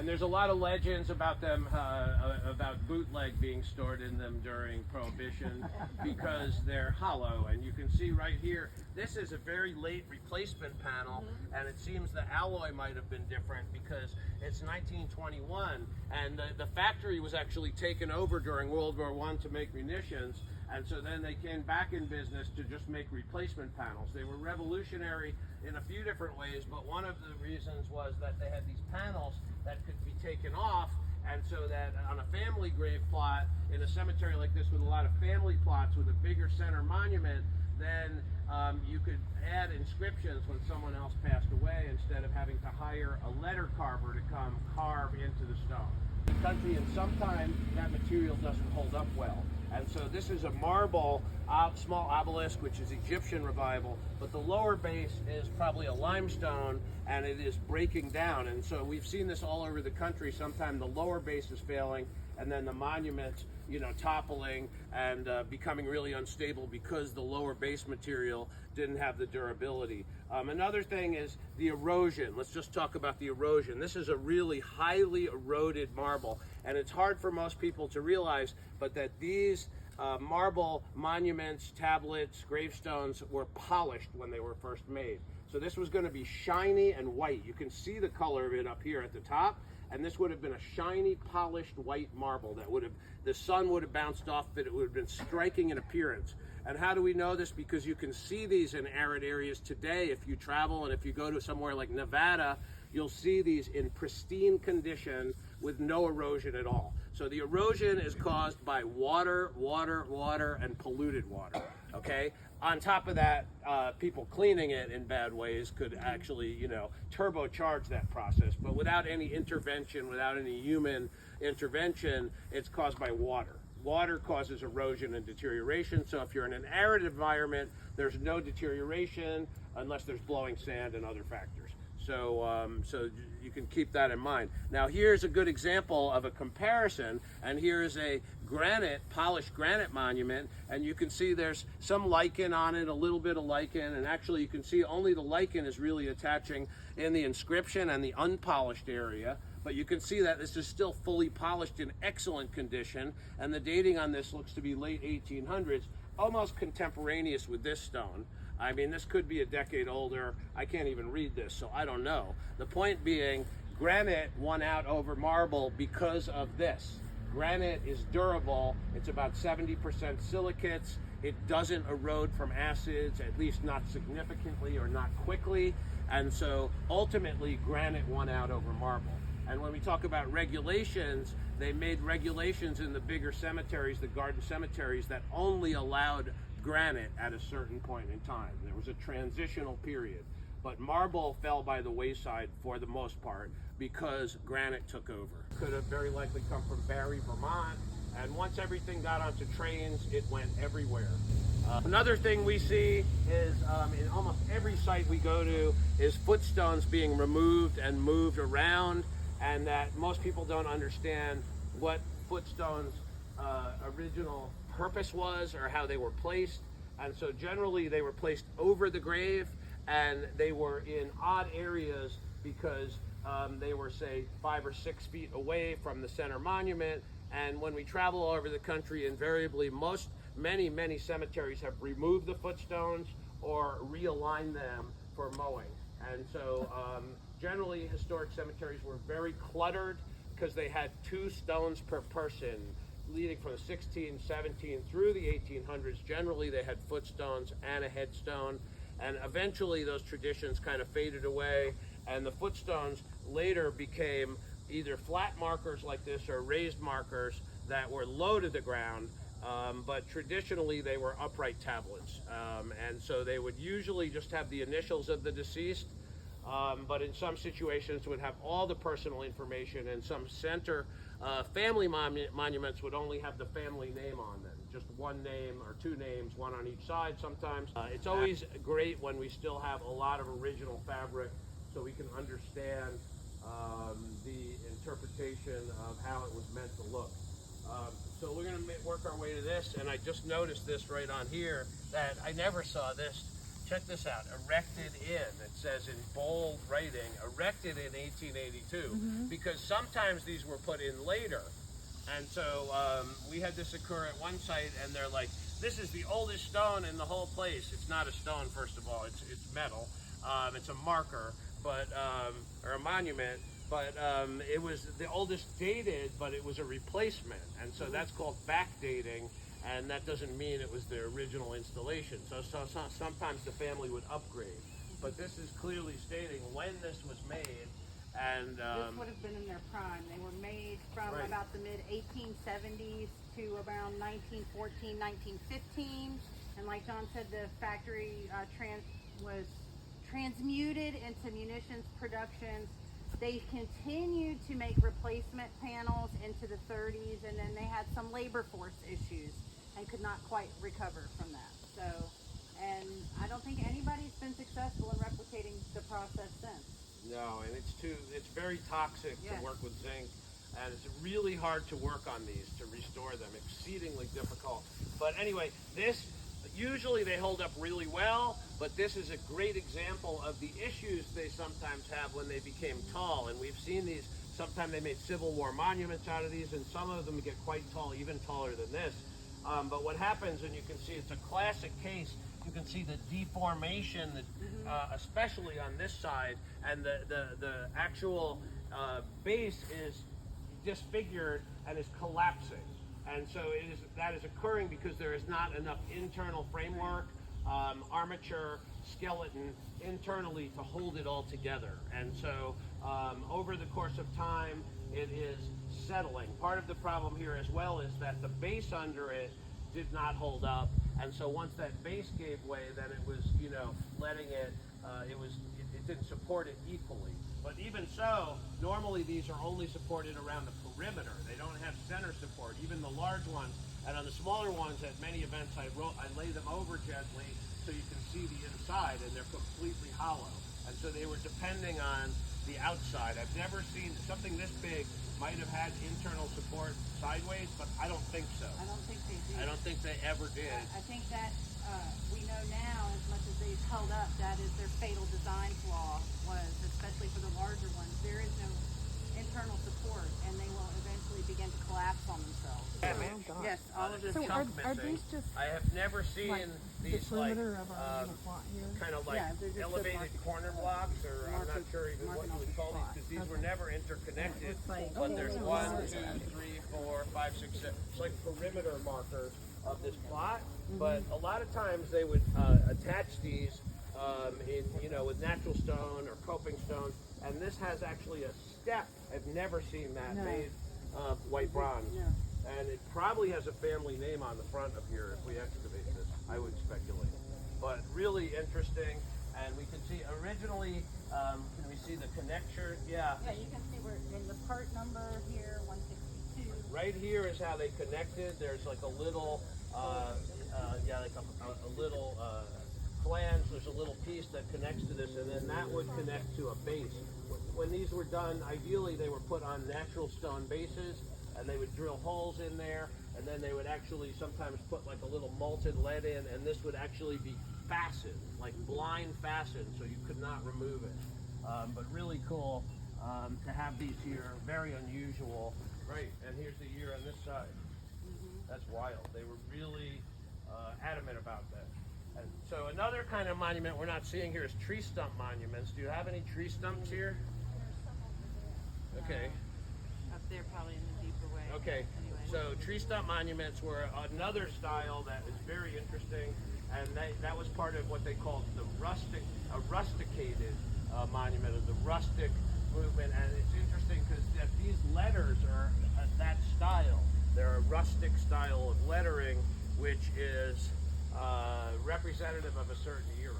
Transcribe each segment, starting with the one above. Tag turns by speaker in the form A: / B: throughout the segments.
A: And there's a lot of legends about them, about bootleg being stored in them during Prohibition because they're hollow. And you can see right here, this is a very late replacement panel, and it seems the alloy might have been different because it's 1921, and the factory was actually taken over during World War I to make munitions, and so then they came back in business to just make replacement panels. They were revolutionary in a few different ways, but one of the reasons was that they had these panels that could be taken off, and so that on a family grave plot in a cemetery like this with a lot of family plots with a bigger center monument, then you could add inscriptions when someone else passed away instead of having to hire a letter carver to come carve into the stone. The country, and sometimes that material doesn't hold up well. And so this is a marble small obelisk, which is Egyptian revival, but the lower base is probably a limestone, and it is breaking down. And so we've seen this all over the country. Sometimes the lower base is failing, and then the monuments, toppling and becoming really unstable because the lower base material didn't have the durability. Another thing is the erosion. Let's just talk about the erosion. This is a really highly eroded marble, and it's hard for most people to realize, but that these marble monuments, tablets, gravestones were polished when they were first made. So this was going to be shiny and white. You can see the color of it up here at the top, and this would have been a shiny, polished white marble that would have, the sun would have bounced off it, it would have been striking in appearance. And how do we know this? Because you can see these in arid areas today if you travel, and if you go to somewhere like Nevada, you'll see these in pristine condition with no erosion at all. So the erosion is caused by water, and polluted water, okay? On top of that, people cleaning it in bad ways could actually, turbocharge that process. But without any intervention, without any human intervention, it's caused by water. Water causes erosion and deterioration. So if you're in an arid environment, there's no deterioration unless there's blowing sand and other factors. So you can keep that in mind. Now here's a good example of a comparison, and here's a polished granite monument, and you can see there's some lichen on it, a little bit of lichen, and actually you can see only the lichen is really attaching in the inscription and the unpolished area. But you can see that this is still fully polished in excellent condition, and the dating on this looks to be late 1800s, almost contemporaneous with this stone. I mean, this could be a decade older. I can't even read this, so I don't know. The point being, granite won out over marble because of this. Granite is durable. It's about 70% silicates. It doesn't erode from acids, at least not significantly or not quickly. And so ultimately, granite won out over marble. And when we talk about regulations, they made regulations in the bigger cemeteries, the garden cemeteries, that only allowed granite at a certain point in time. There was a transitional period. But marble fell by the wayside for the most part because granite took over. Could have very likely come from Barry, Vermont. And once everything got onto trains, it went everywhere. Another thing we see is in almost every site we go to is footstones being removed and moved around, and that most people don't understand what footstones' original purpose was or how they were placed. And so generally they were placed over the grave, and they were in odd areas because they were, say, 5 or 6 feet away from the center monument. And when we travel all over the country, invariably many cemeteries have removed the footstones or realigned them for mowing. And so generally historic cemeteries were very cluttered because they had 2 stones per person leading from the 16, 17 through the 1800s. Generally they had footstones and a headstone, and eventually those traditions kind of faded away, and the footstones later became either flat markers like this or raised markers that were low to the ground, but traditionally they were upright tablets, and so they would usually just have the initials of the deceased, but in some situations would have all the personal information, and some center family monuments would only have the family name on them, just one name or 2 names, one on each side sometimes. It's always great when we still have a lot of original fabric so we can understand the interpretation of how it was meant to look. So we're going to work our way to this, and I just noticed this right on here, that I never saw this check this out, erected in, it says in bold writing, erected in 1882, because sometimes these were put in later. And so we had this occur at one site, and they're like, this is the oldest stone in the whole place. It's not a stone, first of all, it's metal. It's a marker, but or a monument, but it was the oldest dated, but it was a replacement. And so that's called backdating, and that doesn't mean it was the original installation. So sometimes the family would upgrade. But this is clearly stating when this was made. And
B: this would have been in their prime. They were made from
A: Right.
B: about the mid 1870s to around 1914, 1915. And like John said, the factory was transmuted into munitions production. They continued to make replacement panels into the 30s, and then they had some labor force issues and could not quite recover from that. So, and I don't think anybody's been successful in replicating the process since.
A: no, and it's very toxic
B: Yes.
A: to work with zinc, and it's really hard to work on these, to restore them, exceedingly difficult. But anyway, usually they hold up really well, but this is a great example of the issues they sometimes have when they became tall. And we've seen these, sometimes they made Civil War monuments out of these, and some of them get quite tall, even taller than this. But what happens, and you can see it's a classic case, you can see the deformation, especially on this side, and the actual base is disfigured and is collapsing. And so that is occurring because there is not enough internal framework, armature, skeleton internally to hold it all together. And so over the course of time, it is settling. Part of the problem here as well is that the base under it did not hold up. And so once that base gave way, then it was, letting it, it didn't support it equally. But even so, normally these are only supported around the perimeter. They don't have center support, even the large ones. And on the smaller ones, at many events, I lay them over gently so you can see the inside, and they're completely hollow. And so they were depending on the outside. I've never seen something this big might have had internal support sideways, but I don't think so.
B: I don't think they do.
A: I don't think they ever did.
B: I think that we know now, as much as they've held up, that is their fatal design flaw was, especially for the larger ones, there is no internal support, and they will eventually begin to collapse on themselves. Yes, all of this.
C: So
A: chunk
C: are
A: missing.
C: these just
A: I have never seen
C: like
A: these
C: the
A: like
C: perimeter of our plot here?
A: kind of like
B: Yeah, they're just
A: elevated
B: the
A: corner blocks, or I'm not sure even what you would call these, because these were never interconnected. But there's 1, 2, 3, 4, 5, 6, 7. It's like perimeter markers of this plot. But a lot of times they would attach these with natural stone or coping stone, and this has actually a step. I've never seen that made of white bronze.
B: No.
A: And it probably has a family name on the front of here if we excavate this, I would speculate. But really interesting, and we can see originally, can we see the connector? Yeah.
B: Yeah, you can see we're in the part number here, 162.
A: Right here is how they connected. There's like a little, a little flange. There's a little piece that connects to this, and then that would connect to a base. When these were done, ideally they were put on natural stone bases, and they would drill holes in there, and then they would actually sometimes put like a little molten lead in, and this would actually be fastened, like blind fastened, so you could not remove it. But really cool to have these here, very unusual. Right, and here's the year on this side. That's wild. They were really adamant about that. And so another kind of monument we're not seeing here is tree stump monuments. Do you have any tree stumps here? Okay.
B: Up there, probably in the deeper way.
A: Okay,
B: Anyway.
A: so tree stump monuments were another style that is very interesting, and that was part of what they called the rusticated monument, or the rustic movement. And it's interesting because these letters are that style. They're a rustic style of lettering, which is representative of a certain era.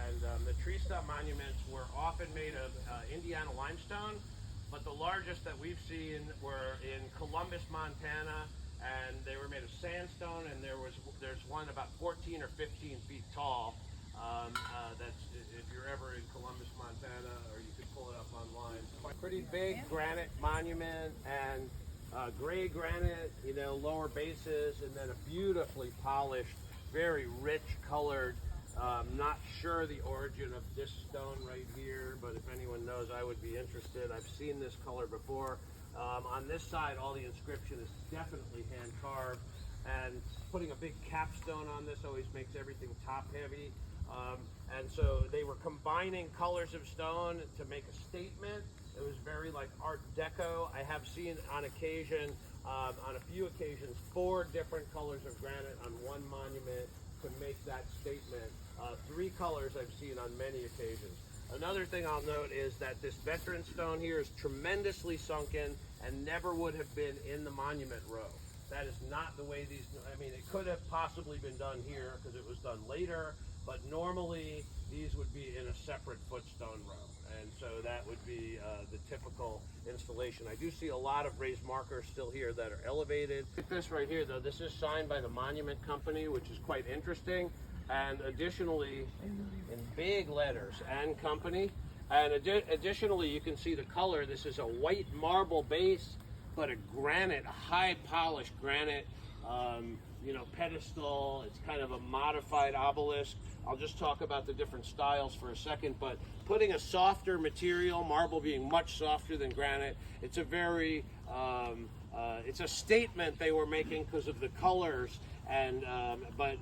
A: And the tree stump monuments were often made of Indiana limestone, but the largest that we've seen were in Columbus, Montana, and they were made of sandstone, and there's one about 14 or 15 feet tall. That's, if you're ever in Columbus, Montana, or you could pull it up online. Pretty big granite monument, and gray granite, lower bases, and then a beautifully polished, very rich colored Not sure the origin of this stone right here, but if anyone knows, I would be interested. I've seen this color before. On this side, all the inscription is definitely hand carved, and putting a big capstone on this always makes everything top heavy. And so they were combining colors of stone to make a statement. It was very like Art Deco. I have seen on occasion, on a few occasions, 4 different colors of granite on one monument to make that statement. 3 colors I've seen on many occasions. Another thing I'll note is that this veteran stone here is tremendously sunken and never would have been in the monument row. That is not the way these, I mean, it could have possibly been done here because it was done later, but normally these would be in a separate footstone row. And so that would be the typical installation. I do see a lot of raised markers still here that are elevated. Look at this right here though. This is signed by the Monument Company, which is quite interesting. And additionally, in big letters, and company. And additionally, you can see the color. This is a white marble base, but a granite, a high polished granite, pedestal. It's kind of a modified obelisk. I'll just talk about the different styles for a second, but putting a softer material, marble being much softer than granite, it's a very, it's a statement they were making because of the colors. And but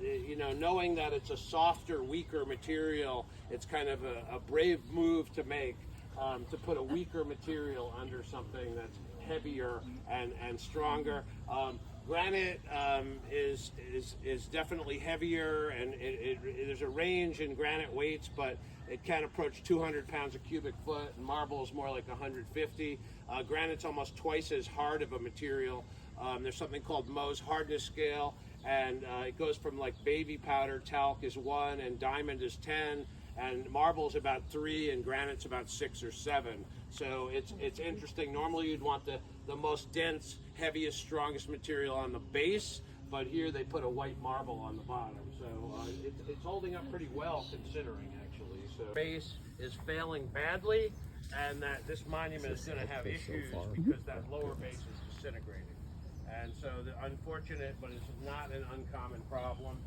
A: knowing that it's a softer, weaker material, it's kind of a brave move to make, to put a weaker material under something that's heavier and stronger. Granite is definitely heavier, and there's a range in granite weights, but it can approach 200 pounds a cubic foot, and marble is more like 150. Granite's almost twice as hard of a material. There's something called Mohs hardness scale, and it goes from like baby powder, talc is 1, and diamond is 10, and marble is about 3, and granite's about 6 or 7. So it's interesting. Normally you'd want the most dense, heaviest, strongest material on the base, but here they put a white marble on the bottom. So it's holding up pretty well considering, actually. So base is failing badly, and that this monument is going to have issues because that lower base is disintegrating. And so unfortunate, but it's not an uncommon problem.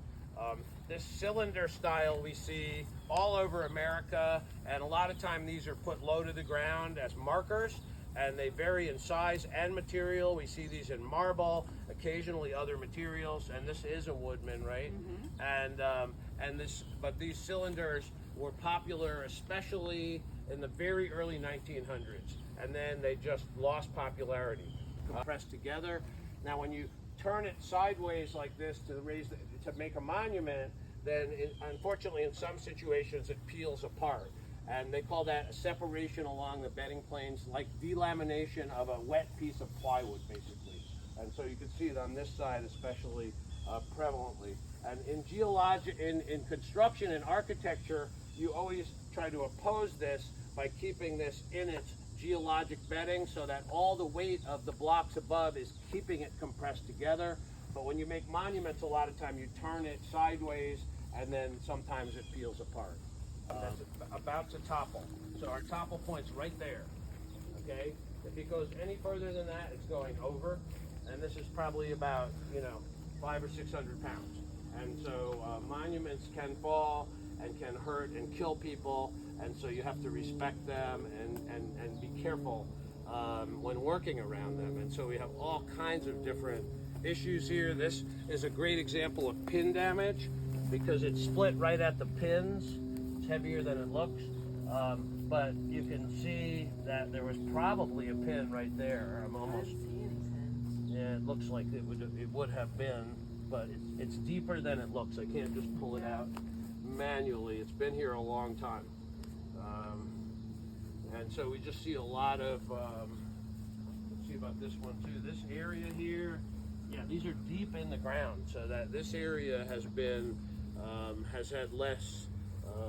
A: This cylinder style we see all over America, and a lot of time these are put low to the ground as markers, and they vary in size and material. We see these in marble, occasionally other materials, and this is a Woodman, right? Mm-hmm. But these cylinders were popular, especially in the very early 1900s, and then they just lost popularity. Pressed together. Now, when you turn it sideways like this to make a monument, then unfortunately in some situations it peels apart. And they call that a separation along the bedding planes, like delamination of a wet piece of plywood, basically. And so you can see it on this side especially prevalently. And in construction and architecture, you always try to oppose this by keeping this in its geologic bedding so that all the weight of the blocks above is keeping it compressed together. But when you make monuments, a lot of time you turn it sideways, and then sometimes it peels apart. That's about to topple. So our topple point's right there, okay? If it goes any further than that, it's going over, and this is probably about, 500 or 600 pounds. And so monuments can fall and can hurt and kill people, and so you have to respect them and be careful when working around them. And so we have all kinds of different issues here. This is a great example of pin damage because it's split right at the pins. It's heavier than it looks, but you can see that there was probably a pin right there. I'm almost, yeah, it looks like it would have been, but it's deeper than it looks. I can't just pull it out manually. It's been here a long time. And so we just see a lot of, let's see about this one too. This area here, yeah, these are deep in the ground, so that this area has been, has had less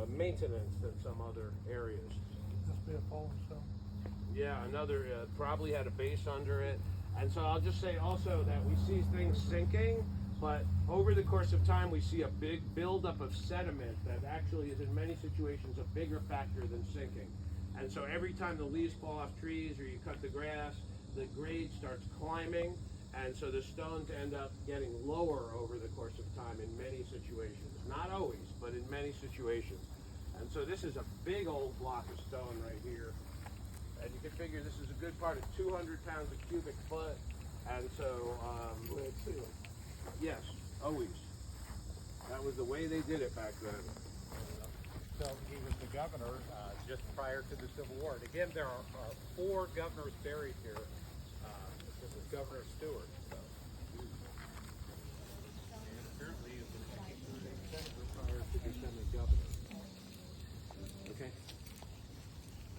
A: maintenance than some other areas.
C: Must be a fallen stone.
A: Yeah, another, probably had a base under it. And so I'll just say also that we see things sinking, but over the course of time we see a big buildup of sediment that actually is in many situations a bigger factor than sinking. And so every time the leaves fall off trees or you cut the grass, the grade starts climbing, And so the stones end up getting lower over the course of time in many situations. Not always, but in many situations. And so this is a big old block of stone right here. And you can figure this is a good part of 200 pounds a cubic foot. And so, yes, always. That was the way they did it back then.
D: So he was the governor just prior to the Civil War. And again, there are 4 governors buried here. This was Governor Stewart. So. And apparently he was a senator prior to becoming governor.
A: Okay.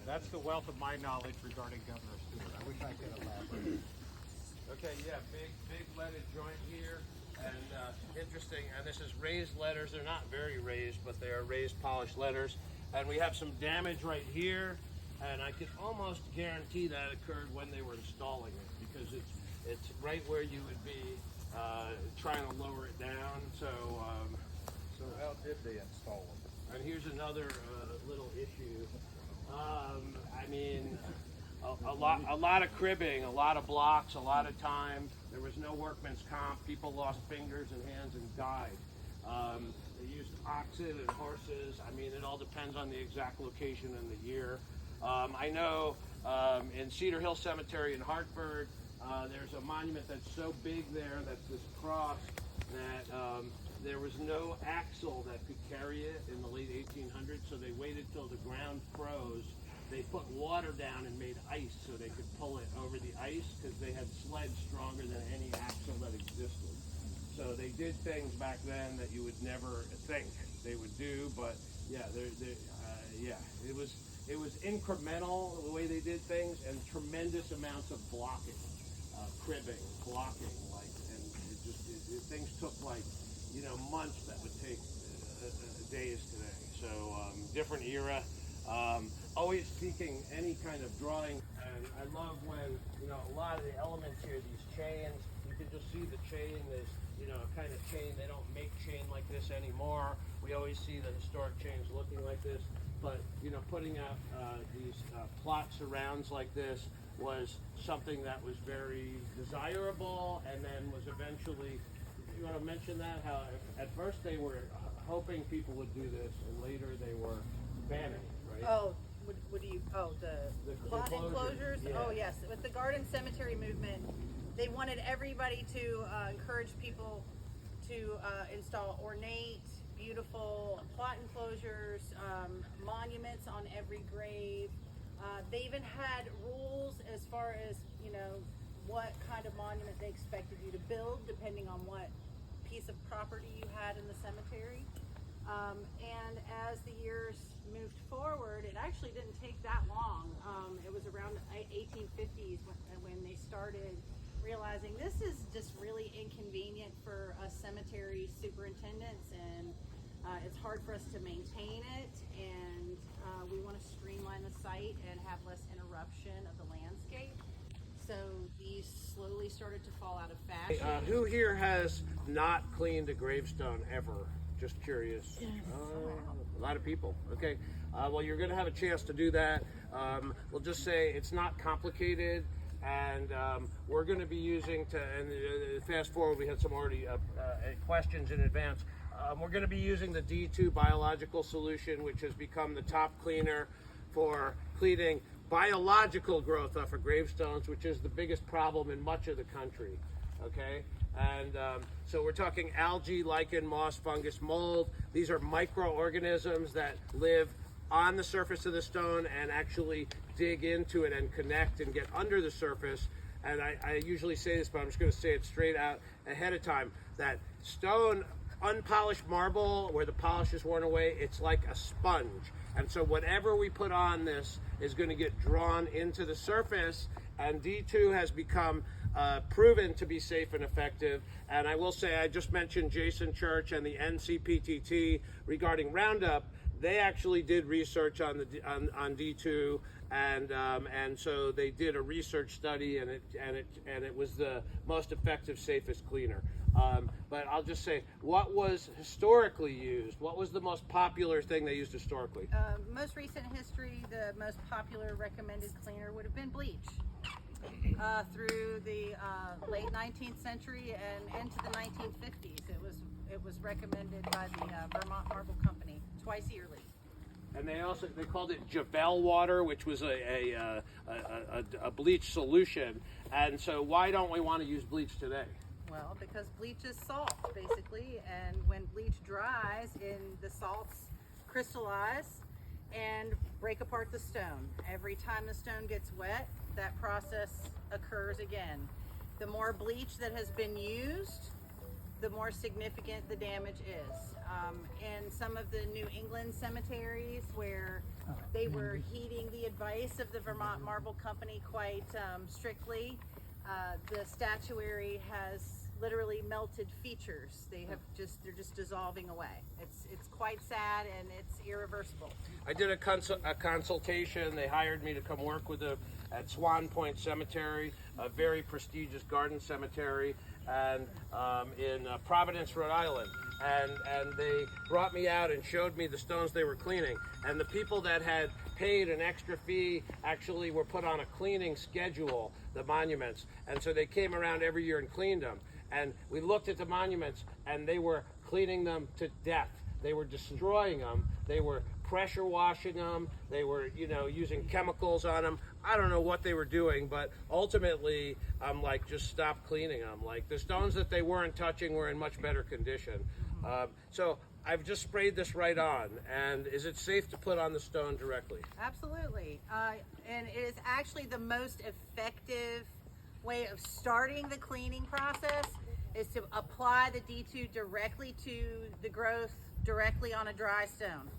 D: That's the wealth of my knowledge regarding Governor Stewart. I wish I could elaborate.
A: Okay, yeah, big leaded joint here. And interesting, and this is raised letters. They're not very raised, but they are raised polished letters. And we have some damage right here, and I can almost guarantee that occurred when they were installing it, because it's right where you would be trying to lower it down. So
D: How did they install them?
A: and here's another little issue. I mean, a lot of cribbing, a lot of blocks, a lot of time. There was no workman's comp. People lost fingers and hands and died. They used oxen and horses. I mean, it all depends on the exact location and the year. I know in Cedar Hill Cemetery in Hartford, there's a monument that's so big there, that's this cross, that there was no axle that could carry it in the late 1800s, so they waited till the ground froze. They put water down and made ice so they could pull it over the ice, because they had sleds stronger than any axle that existed. So they did things back then that you would never think they would do, but yeah, it was incremental the way they did things, and tremendous amounts of blocking, cribbing, blocking, and things took months that would take days today. So different era. Always seeking any kind of drawing, and I love when a lot of the elements here, these chains, you can just see the chain is a kind of chain. They don't make chain like this anymore. We always see the historic chains looking like this, but putting out these plot surrounds like this was something that was very desirable, and then was eventually, you want to mention that, how at first they were hoping people would do this, and later they were banning, right?
B: Oh, what do you, the plot
A: enclosures,
B: enclosures?
A: yeah.
B: Oh, yes. With the garden cemetery movement, they wanted everybody to encourage people to install ornate, beautiful plot enclosures, monuments on every grave. They even had rules as far as, what kind of monument they expected you to build, depending on what piece of property you had in the cemetery. And as the years moved forward, it actually didn't take that long. It was around the 1850s when they started realizing this is just really inconvenient for us cemetery superintendents, and it's hard for us to maintain it, and we want to streamline the site and have less interruption of the landscape. So these slowly started to fall out of fashion.
A: Who here has not cleaned a gravestone ever? Just curious.
B: Yes.
A: A lot of people. Okay. Well, you're going to have a chance to do that. We'll just say it's not complicated, and we're going to be using and fast forward, we had some already questions in advance. We're going to be using the D2 biological solution, which has become the top cleaner for cleaning biological growth off of gravestones, which is the biggest problem in much of the country. Okay. And so we're talking algae, lichen, moss, fungus, mold. These are microorganisms that live on the surface of the stone and actually dig into it and connect and get under the surface. And I usually say this, but I'm just going to say it straight out ahead of time, that stone, unpolished marble, where the polish is worn away, it's like a sponge. And so whatever we put on this is going to get drawn into the surface, and D2 has become proven to be safe and effective. And I will say, I just mentioned Jason Church and the NCPTT regarding Roundup. They actually did research on D2, and so they did a research study, and it was the most effective, safest cleaner. But I'll just say, what was historically used? What was the most popular thing they used historically?
B: Most recent history, the most popular recommended cleaner would have been bleach. through the late 19th century and into the 1950s. It was recommended by the Vermont Marble Company twice yearly.
A: And they called it Javel water, which was a bleach solution. And so why don't we want to use bleach today?
B: Well, because bleach is salt, basically, and when bleach dries, the salts crystallize and break apart the stone. Every time the stone gets wet, that process occurs again. The more bleach that has been used, the more significant the damage is. In some of the New England cemeteries where they were heeding the advice of the Vermont Marble Company quite strictly, the statuary has literally melted features. They're just dissolving away. It's quite sad and it's irreversible.
A: I did a consultation. They hired me to come work with them at Swan Point Cemetery, a very prestigious garden cemetery, and in Providence, Rhode Island. And they brought me out and showed me the stones they were cleaning. And the people that had paid an extra fee actually were put on a cleaning schedule, the monuments. And so they came around every year and cleaned them. And we looked at the monuments and they were cleaning them to death. They were destroying them. They were pressure washing them. They were, using chemicals on them. I don't know what they were doing, but ultimately, I'm like, just stop cleaning them. Like, the stones that they weren't touching were in much better condition. So I've just sprayed this right on. And is it safe to put on the stone directly?
B: Absolutely. And it is actually the most effective way of starting the cleaning process is to apply the D2 directly to the growth, directly on a dry stone.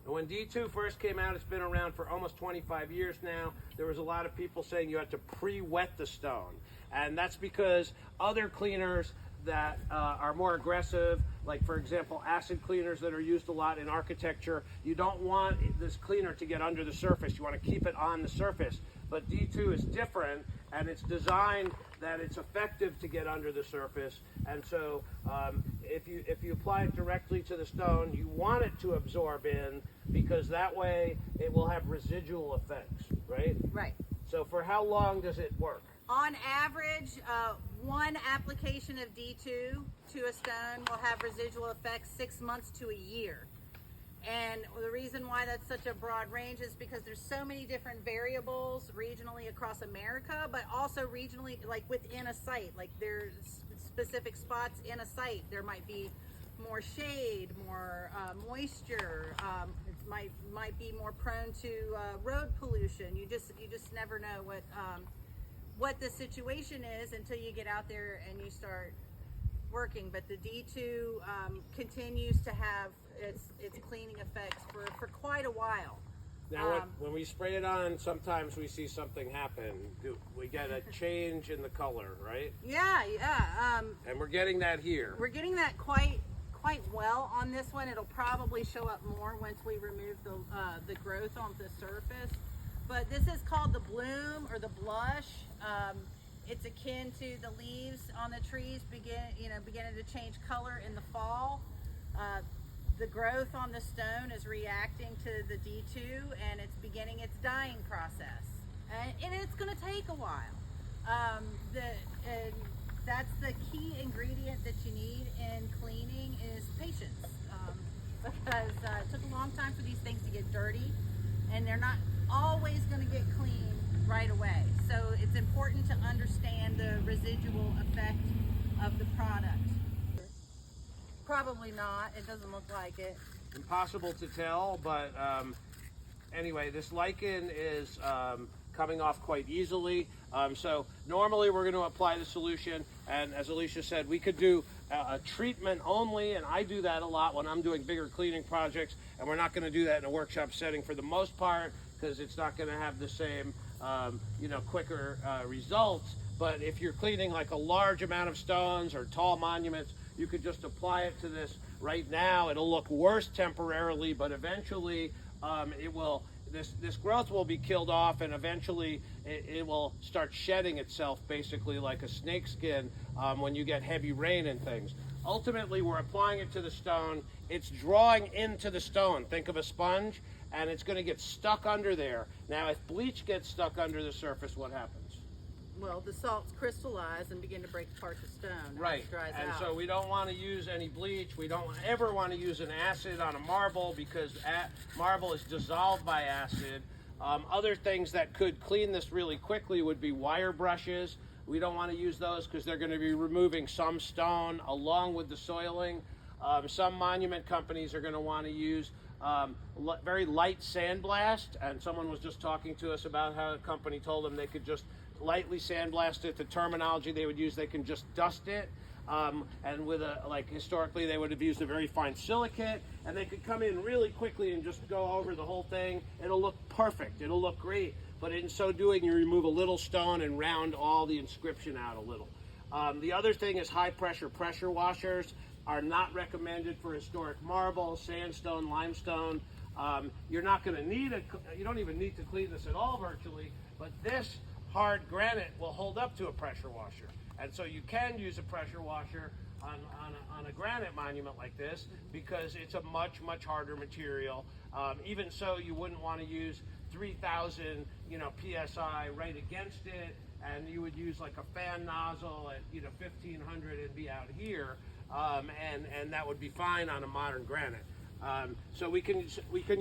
A: When D2 first came out, it's been around for almost 25 years now. There was a lot of people saying you had to pre-wet the stone. And that's because other cleaners that are more aggressive, like for example, acid cleaners that are used a lot in architecture, you don't want this cleaner to get under the surface. You want to keep it on the surface. But D2 is different, and it's designed that it's effective to get under the surface. And so if you apply it directly to the stone, you want it to absorb in, because that way it will have residual effects, right?
B: Right.
A: So for how long does it work?
B: On average, one application of D2 to a stone will have residual effects 6 months to a year. And the reason why that's such a broad range is because there's so many different variables regionally across America, but also regionally, like within a site. Like there's specific spots in a site. There might be more shade, more moisture. It might be more prone to road pollution. You just never know what the situation is until you get out there and you start working. But the D2 continues to have its cleaning effects for quite a while.
A: Now, when we spray it on, sometimes we see something happen. We get a change in the color, right?
B: Yeah.
A: And we're getting that here.
B: We're getting that quite well on this one. It'll probably show up more once we remove the growth on the surface. But this is called the bloom or the blush. It's akin to the leaves on the trees beginning to change color in the fall. The growth on the stone is reacting to the D2 and it's beginning its dying process. And it's going to take a while. And that's the key ingredient that you need in cleaning is patience. Because it took a long time for these things to get dirty and they're not always going to get clean right away. So it's important to understand the residual effect of the product. Probably not. It doesn't look like it.
A: Impossible to tell, but anyway, this lichen is coming off quite easily. So normally we're going to apply the solution, and as Alicia said, we could do a treatment only, and I do that a lot when I'm doing bigger cleaning projects, and we're not going to do that in a workshop setting for the most part because it's not going to have the same quicker results. But if you're cleaning like a large amount of stones or tall monuments, you could just apply it to this right now. It'll look worse temporarily, but eventually this growth will be killed off, and eventually it will start shedding itself, basically like a snake skin when you get heavy rain and things. Ultimately, we're applying it to the stone. It's drawing into the stone. Think of a sponge, and it's going to get stuck under there. Now, if bleach gets stuck under the surface, what happens?
B: well, the salts crystallize and begin to break apart the stone.
A: Right,
B: As it dries
A: and
B: out.
A: so we don't want to use any bleach. We don't ever want to use an acid on a marble because marble is dissolved by acid. Other things that could clean this really quickly would be wire brushes. We don't want to use those because they're going to be removing some stone along with the soiling. Some monument companies are going to want to use very light sandblast, and someone was just talking to us about how a company told them they could just lightly sandblast it. The terminology they would use, they can just dust it. And with historically they would have used a very fine silicate, and they could come in really quickly and just go over the whole thing. It'll look perfect, it'll look great, but in so doing you remove a little stone and round all the inscription out a little. The other thing is high pressure washers are not recommended for historic marble, sandstone, limestone. You're not going to need you don't even need to clean this at all virtually, but this hard granite will hold up to a pressure washer. And so you can use a pressure washer on a granite monument like this because it's a much harder material. Even so, you wouldn't want to use 3,000 psi right against it, and you would use like a fan nozzle at 1,500 and be out here, and that would be fine on a modern granite. So we can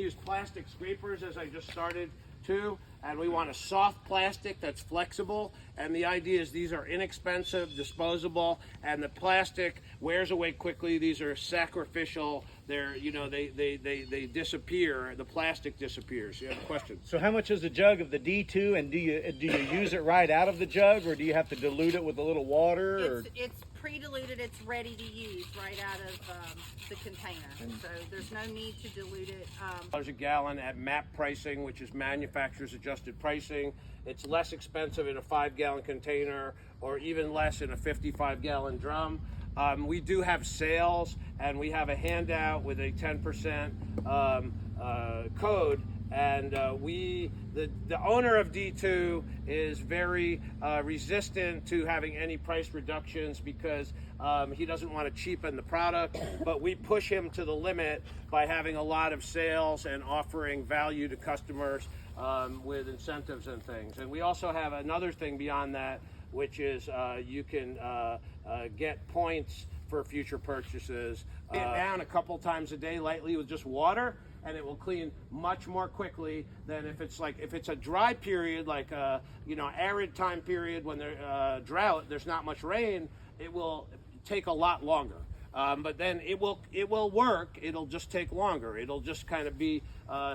A: use plastic scrapers, as I just started to, and we want a soft plastic that's flexible, and the idea is these are inexpensive, disposable, and the plastic wears away quickly. These are sacrificial. They're they disappear. The plastic disappears. You have a question?
E: So how much is a jug of the D2, and do you use it right out of the jug, or do you have to dilute it with a little water? Or?
B: It's pre-diluted. It's ready to use right out of the container. So there's no need to dilute it.
A: $1 a gallon at MAP pricing, which is manufacturer's adjusted pricing. It's less expensive in a 5-gallon container, or even less in a 55-gallon drum. We do have sales, and we have a handout with a 10% code. And the owner of D2 is very resistant to having any price reductions because he doesn't want to cheapen the product, but we push him to the limit by having a lot of sales and offering value to customers with incentives and things. And we also have another thing beyond that, which is you can get points for future purchases. Get down a couple times a day lightly with just water, and it will clean much more quickly than if it's a dry period, like arid time period when there's drought, there's not much rain. It will take a lot longer, but then it will work. It'll just take longer. It'll just kind of be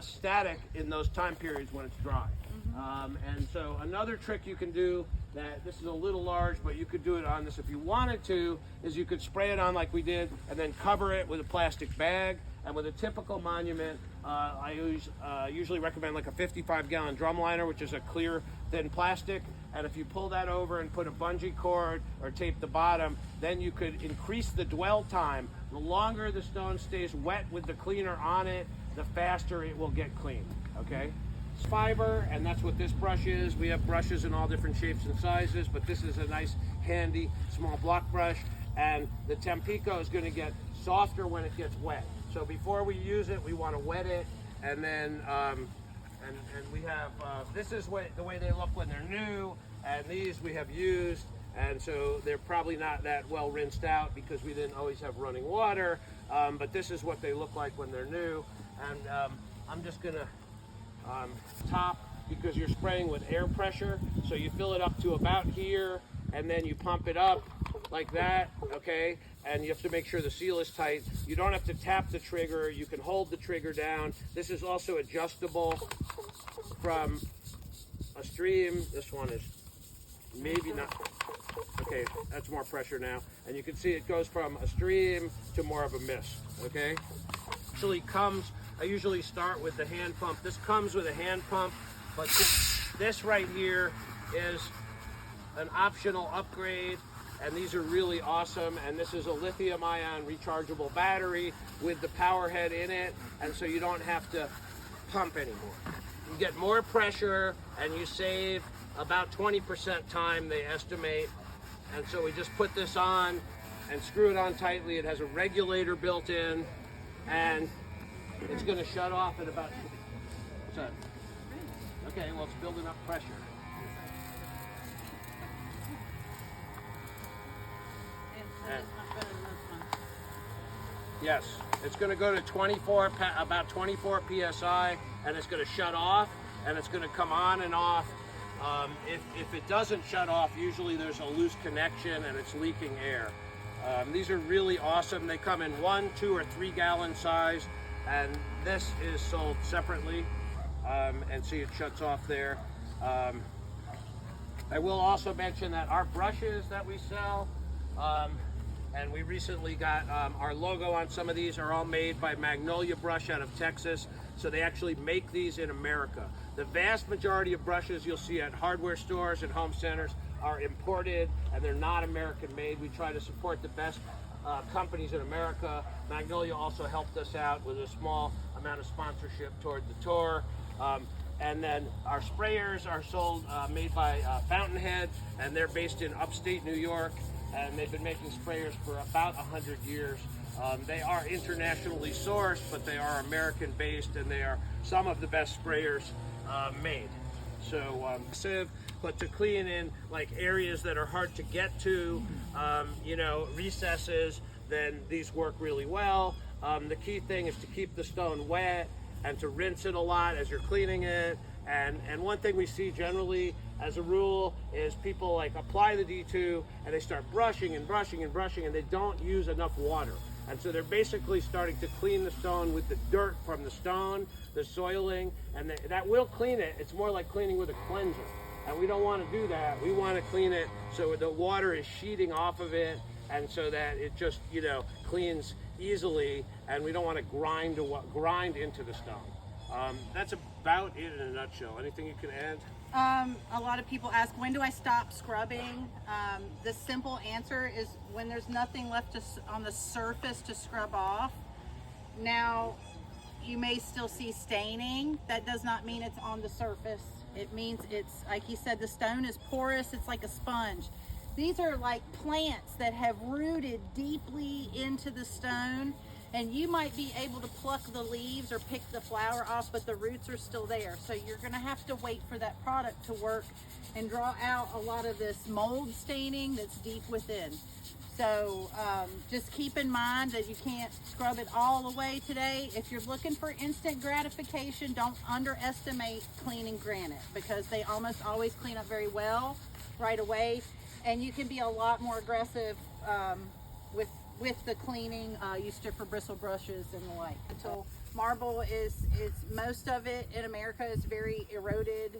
A: static in those time periods when it's dry. And so another trick you can do, that this is a little large, but you could do it on this if you wanted to, is you could spray it on like we did and then cover it with a plastic bag. And with a typical monument, I usually recommend like a 55-gallon drum liner, which is a clear, thin plastic. And if you pull that over and put a bungee cord or tape the bottom, then you could increase the dwell time. The longer the stone stays wet with the cleaner on it, the faster it will get cleaned, okay? It's fiber, and that's what this brush is. We have brushes in all different shapes and sizes, but this is a nice, handy, small block brush. And the Tampico is going to get softer when it gets wet. So before we use it, we want to wet it, and then and we have this is the way they look when they're new, and these we have used, and so they're probably not that well rinsed out because we didn't always have running water, but this is what they look like when they're new. And I'm just gonna top, because you're spraying with air pressure, so you fill it up to about here, and then you pump it up like that, okay? And you have to make sure the seal is tight. You don't have to tap the trigger. You can hold the trigger down. This is also adjustable from a stream. This one is maybe not. Okay, that's more pressure now. And you can see it goes from a stream to more of a mist, okay? Actually comes, I usually start with the hand pump. This comes with a hand pump, but this right here is an optional upgrade. And these are really awesome, and this is a lithium-ion rechargeable battery with the power head in it, and so you don't have to pump anymore. You get more pressure, and you save about 20% time, they estimate. And so we just put this on and screw it on tightly. It has a regulator built in, and it's going to shut off at about... What's that? Okay, well, it's building up pressure.
B: And it's not better than this one.
A: Yes, it's going to go to about 24 psi, and it's going to shut off, and it's going to come on and off. If it doesn't shut off, usually there's a loose connection and it's leaking air. These are really awesome. They come in 1, 2, or 3 gallon size, and this is sold separately. And see, it shuts off there. I will also mention that our brushes that we sell, and we recently got our logo on some of these, are all made by Magnolia Brush out of Texas. So they actually make these in America. The vast majority of brushes you'll see at hardware stores and home centers are imported, and they're not American made. We try to support the best companies in America. Magnolia also helped us out with a small amount of sponsorship toward the tour. And then our sprayers are sold, made by Fountainhead, and they're based in upstate New York, and they've been making sprayers for about 100 years. They are internationally sourced, but they are American based, and they are some of the best sprayers made. So, but to clean in like areas that are hard to get to, you know, recesses, then these work really well. The key thing is to keep the stone wet and to rinse it a lot as you're cleaning it. And one thing we see generally as a rule is people like apply the D2 and they start brushing and brushing and brushing, and they don't use enough water. And so they're basically starting to clean the stone with the dirt from the stone, the soiling, and that will clean it. It's more like cleaning with a cleanser. And we don't want to do that. We want to clean it so the water is sheeting off of it, and so that it just, you know, cleans easily, and we don't want to grind into the stone. That's about it in a nutshell. Anything you can add?
B: A lot of people ask, when do I stop scrubbing? The simple answer is when there's nothing left on the surface to scrub off. Now, you may still see staining. That does not mean it's on the surface. It means it's, like he said, the stone is porous. It's like a sponge. These are like plants that have rooted deeply into the stone, and you might be able to pluck the leaves or pick the flower off, but the roots are still there. So you're gonna have to wait for that product to work and draw out a lot of this mold staining that's deep within. So just keep in mind that you can't scrub it all away today. If you're looking for instant gratification, don't underestimate cleaning granite, because they almost always clean up very well right away. And you can be a lot more aggressive with the cleaning, use stiffer bristle brushes and the like. So marble is most of it in America is very eroded.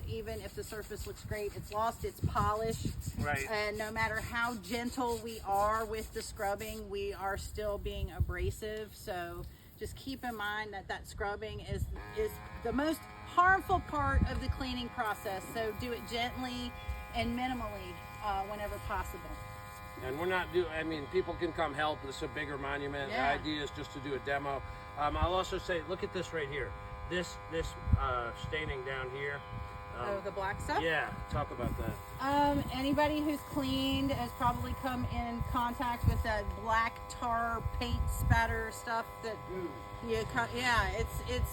B: Even if the surface looks great, it's lost its polish.
A: Right.
B: And no matter how gentle we are with the scrubbing, we are still being abrasive. So just keep in mind that scrubbing is the most harmful part of the cleaning process. So do it gently and minimally whenever possible.
A: And we're not I mean, people can come help. This is a bigger monument.
B: Yeah.
A: The idea is just to do a demo. I'll also say, look at this right here. This staining down here.
B: The black stuff?
A: Yeah, talk about that.
B: Anybody who's cleaned has probably come in contact with that black tar paint spatter stuff that it's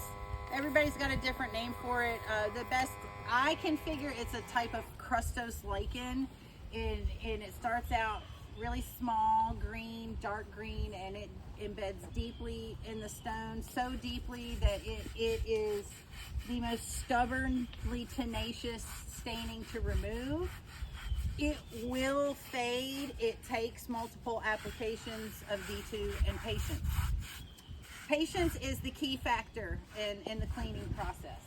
B: everybody's got a different name for it. The best I can figure, it's a type of crustose lichen, and it starts out really small, green, dark green, and it embeds deeply in the stone, so deeply that it is the most stubbornly tenacious staining to remove. It will fade. It takes multiple applications of D2 and patience. Patience is the key factor in the cleaning process.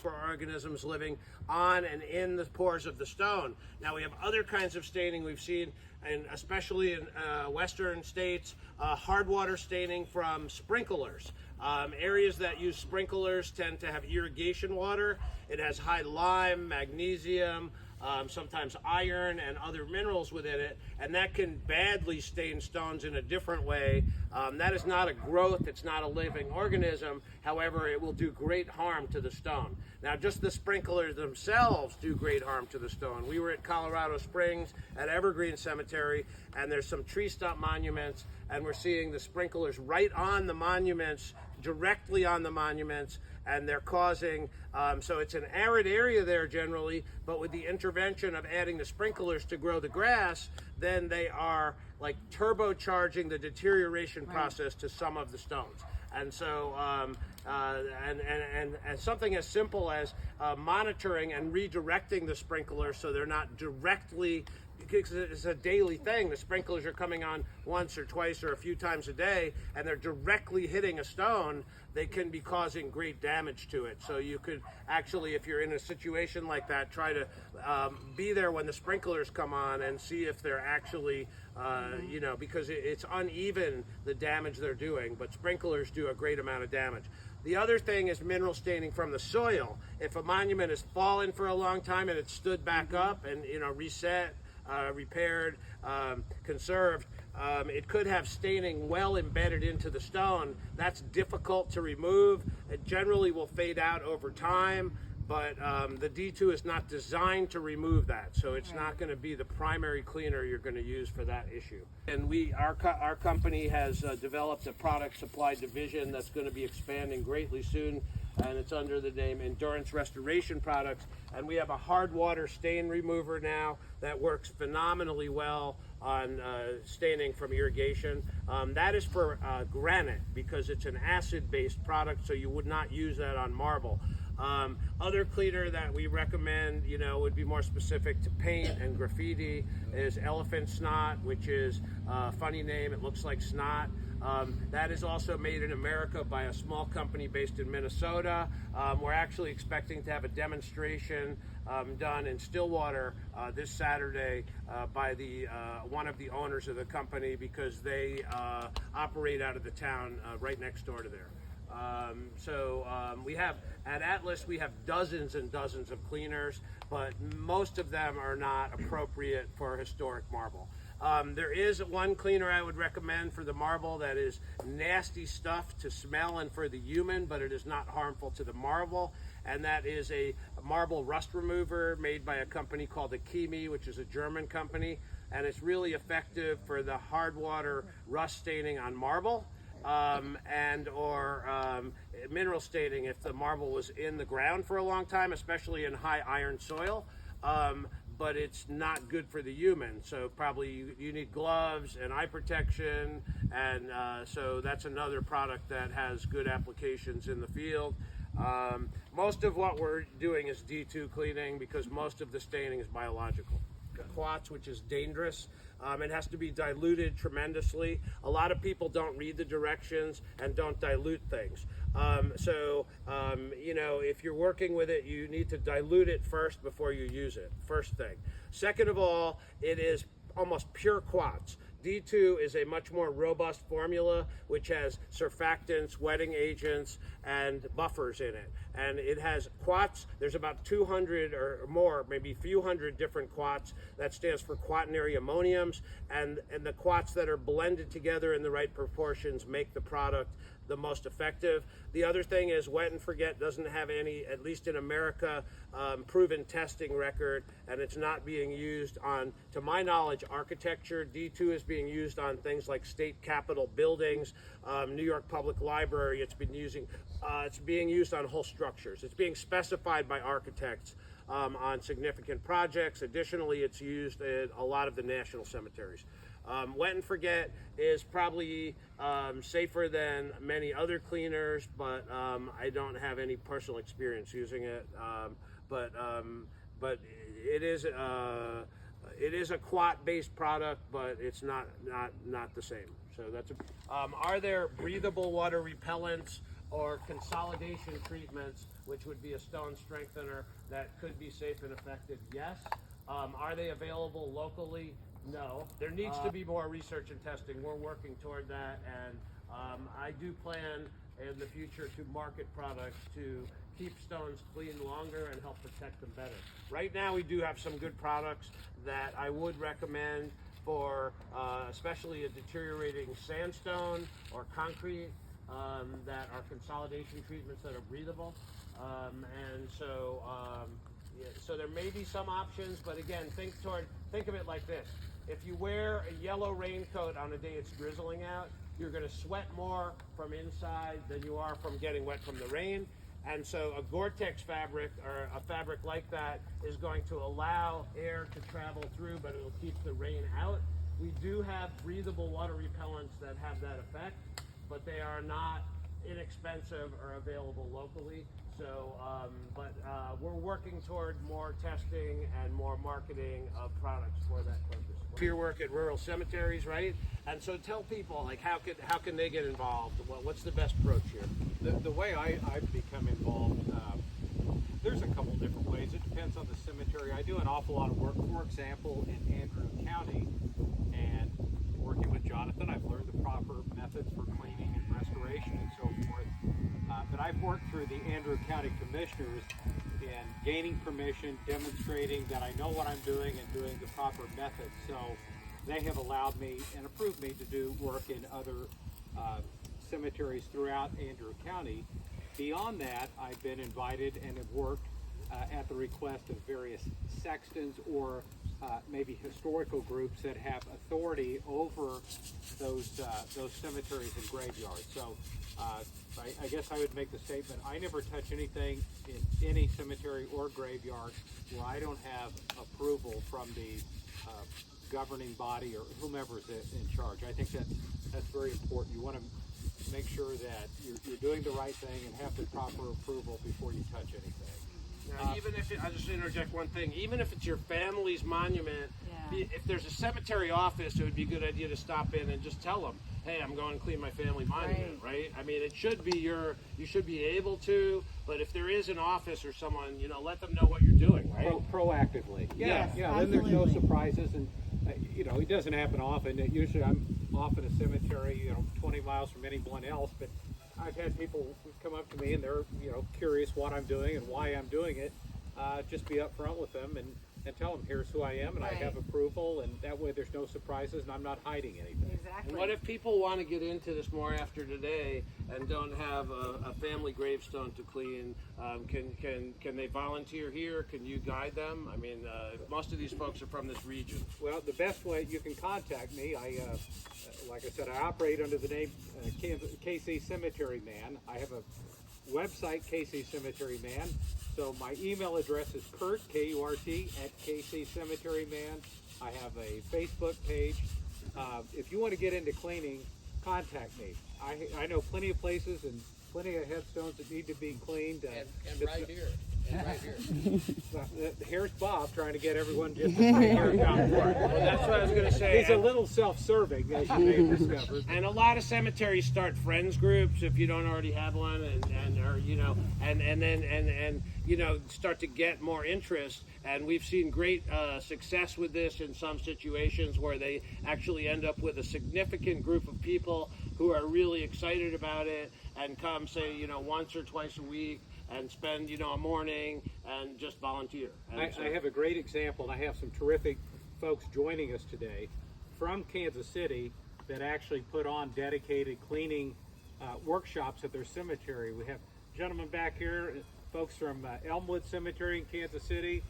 A: For organisms living on and in the pores of the stone. Now we have other kinds of staining we've seen, and especially in western states, hard water staining from sprinklers. Areas that use sprinklers tend to have irrigation water. It has high lime, magnesium, sometimes iron and other minerals within it, and that can badly stain stones in a different way. That is not a growth, it's not a living organism. However, it will do great harm to the stone. Now, just the sprinklers themselves do great harm to the stone. We were at Colorado Springs at Evergreen Cemetery, and there's some tree stump monuments, and we're seeing the sprinklers right on the monuments, directly on the monuments, and they're causing, so it's an arid area there generally, but with the intervention of adding the sprinklers to grow the grass, then they are like turbocharging the deterioration process to some of the stones. And so, and something as simple as monitoring and redirecting the sprinklers so they're not directly, because it's a daily thing. The sprinklers are coming on once or twice or a few times a day, and they're directly hitting a stone. They can be causing great damage to it. So you could actually, if you're in a situation like that, try to be there when the sprinklers come on and see if they're actually, you know, because it's uneven, the damage they're doing, but sprinklers do a great amount of damage. The other thing is mineral staining from the soil. If a monument has fallen for a long time and it's stood back up and, you know, reset, repaired, conserved, it could have staining well embedded into the stone. That's difficult to remove. It generally will fade out over time, but the D2 is not designed to remove that, so it's not going to be the primary cleaner you're going to use for that issue. And our company has developed a product supply division that's going to be expanding greatly soon, and it's under the name Endurance Restoration Products. And we have a hard water stain remover now that works phenomenally well on staining from irrigation. That is for granite because it's an acid-based product, so you would not use that on marble. Other cleaner that we recommend, you know, would be more specific to paint and graffiti is elephant snot, which is a funny name. It looks like snot. That is also made in America by a small company based in Minnesota. We're actually expecting to have a demonstration done in Stillwater this Saturday by one of the owners of the company, because they operate out of the town right next door to there. We have, at Atlas, we have dozens and dozens of cleaners, but most of them are not appropriate for historic marble. There is one cleaner I would recommend for the marble that is nasty stuff to smell and for the human, but it is not harmful to the marble, and that is a marble rust remover made by a company called Akimi, which is a German company, and it's really effective for the hard water rust staining on marble. Or mineral staining if the marble was in the ground for a long time, especially in high iron soil. But it's not good for the human. So probably you need gloves and eye protection, and so that's another product that has good applications in the field. Most of what we're doing is D2 cleaning because most of the staining is biological. Quartz, which is dangerous. It has to be diluted tremendously. A lot of people don't read the directions and don't dilute things. You know, if you're working with it, you need to dilute it first before you use it, first thing. Second of all, it is almost pure quartz. D2 is a much more robust formula which has surfactants, wetting agents, and buffers in it. And it has quartz. There's about 200 or more, maybe a few hundred different quartz. That stands for quaternary ammoniums. And the quartz that are blended together in the right proportions make the product the most effective. The other thing is Wet and Forget doesn't have any, at least in America, proven testing record, and it's not being used on, to my knowledge, architecture. D2 is being used on things like state capitol buildings, New York Public Library. It's being used on whole structures. It's being specified by architects on significant projects. Additionally, it's used in a lot of the national cemeteries. Wet and Forget is probably safer than many other cleaners, but I don't have any personal experience using it. But it is a quat-based product, but it's not the same. So that's are there breathable water repellents or consolidation treatments, which would be a stone strengthener, that could be safe and effective? Yes. Are they available locally? No. There needs to be more research and testing. We're working toward that, and I do plan in the future to market products to keep stones clean longer and help protect them better. Right now we do have some good products that I would recommend for especially a deteriorating sandstone or concrete, that are consolidation treatments that are breathable. So there may be some options, but again, think of it like this. If you wear a yellow raincoat on a day it's drizzling out, you're going to sweat more from inside than you are from getting wet from the rain. And so a Gore-Tex fabric, or a fabric like that, is going to allow air to travel through, but it'll keep the rain out. We do have breathable water repellents that have that effect, but they are not inexpensive or available locally. So, we're working toward more testing and more marketing of products for that purpose. Your work at rural cemeteries, right? And so tell people, like, how can they get involved? What's the best approach here?
D: The way I've become involved, there's a couple different ways. It depends on the cemetery. I do an awful lot of work, for example, in Andrew County, and working with Jonathan, I've learned the proper methods for cleaning and restoration and so forth. But I've worked through the Andrew County Commissioners in gaining permission, demonstrating that I know what I'm doing and doing the proper methods. So they have allowed me and approved me to do work in other cemeteries throughout Andrew County. Beyond that, I've been invited and have worked at the request of various sextons or maybe historical groups that have authority over those cemeteries and graveyards. So I guess I would make the statement, I never touch anything in any cemetery or graveyard where I don't have approval from the governing body or whomever's in charge. I think that's very important. You want to make sure that you're doing the right thing and have the proper approval before you touch anything.
A: Now, even if I'll just interject one thing. Even if it's your family's monument, if there's a cemetery office, it would be a good idea to stop in and just tell them, "Hey, I'm going to clean my family monument." Right? I mean, it should be you should be able to. But if there is an office or someone, let them know what you're doing. Right?
D: Proactively. Yeah.
B: Yes,
D: Then there's no surprises, and it doesn't happen often. Usually, I'm off in a cemetery, 20 miles from anyone else, but I've had people come up to me and they're, curious what I'm doing and why I'm doing it. Just be upfront with them and tell them, here's who I am and I have approval, and that way there's no surprises and I'm not hiding anything.
B: Exactly.
A: And what if people want to get into this more after today and don't have a family gravestone to clean? Can they volunteer here? Can you guide them? I mean, most of these folks are from this region.
D: Well, the best way you can contact me, like I said, I operate under the name KC Cemetery Man. I have a website, KC Cemetery Man. So my email address is Kurt, K-U-R-T, @KC Cemetery Man. I have a Facebook page. If you want to get into cleaning, contact me. I know plenty of places and plenty of headstones that need to be cleaned.
A: And right here. And right here.
D: Here's Bob trying to get everyone just to stay here down front.
A: Well, that's what I was going to say.
D: He's a little self-serving, as you may have discovered.
A: And a lot of cemeteries start friends groups if you don't already have one, and start to get more interest. And we've seen great success with this in some situations where they actually end up with a significant group of people who are really excited about it and come, say, once or twice a week and spend, a morning and just volunteer. And
D: I have a great example, and I have some terrific folks joining us today from Kansas City that actually put on dedicated cleaning workshops at their cemetery. We have gentlemen back here, folks from Elmwood Cemetery in Kansas City,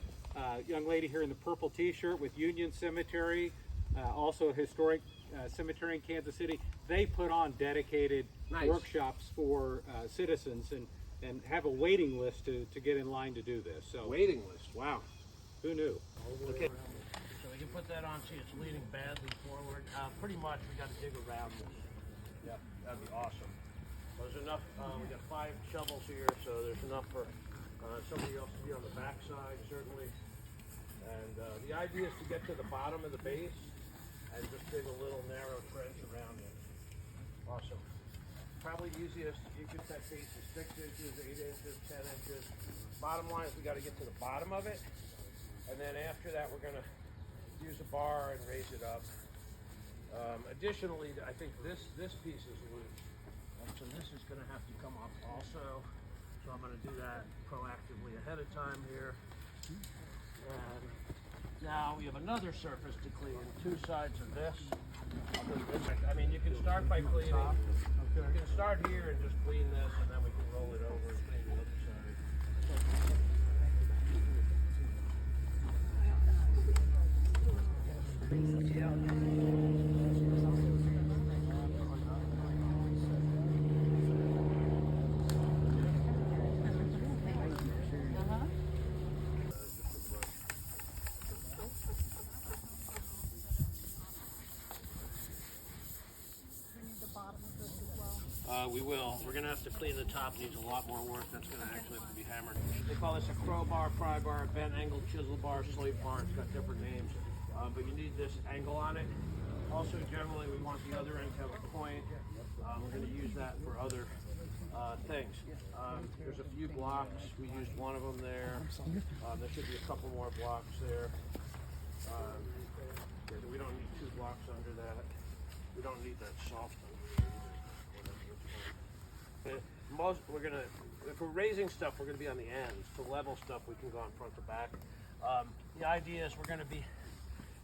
D: young lady here in the purple t-shirt with Union Cemetery, also a historic cemetery in Kansas City. They put on dedicated workshops for citizens and have a waiting list to get in line to do this. So
A: waiting list, wow.
D: Who knew?
A: Okay. So we can put that on. See, it's leaning badly forward. Pretty much, we got to dig around this. Yeah, that'd be awesome. There's enough. We got 5 shovels here, so there's enough for somebody else to be on the back side, certainly. And the idea is to get to the bottom of the base and just dig a little narrow trench around it. Awesome. Probably easiest, you could set base is 6 inches, 8 inches, 10 inches. Bottom line is we got to get to the bottom of it. And then after that, we're going to use a bar and raise it up. Additionally, I think this piece is loose. And so this is going to have to come up also. So I'm going to do that proactively ahead of time here. And now we have another surface to clean, 2 sides of this. I'll do this. I mean, you can start by cleaning. You can start here and just clean this, and then we can roll it over and clean the other side. We will. We're gonna have to clean the top. Needs a lot more work. That's gonna actually have to be hammered. They call this a crowbar, pry bar, bent angle, chisel bar, slate bar. It's got different names, but you need this angle on it. Also, generally, we want the other end to have a point. We're gonna use that for other things. There's a few blocks. We used one of them there. There should be a couple more blocks there. We don't need 2 blocks under that. We don't need that soft one. If we're raising stuff, we're gonna be on the ends. For level stuff, we can go on front to back. The idea is we're gonna be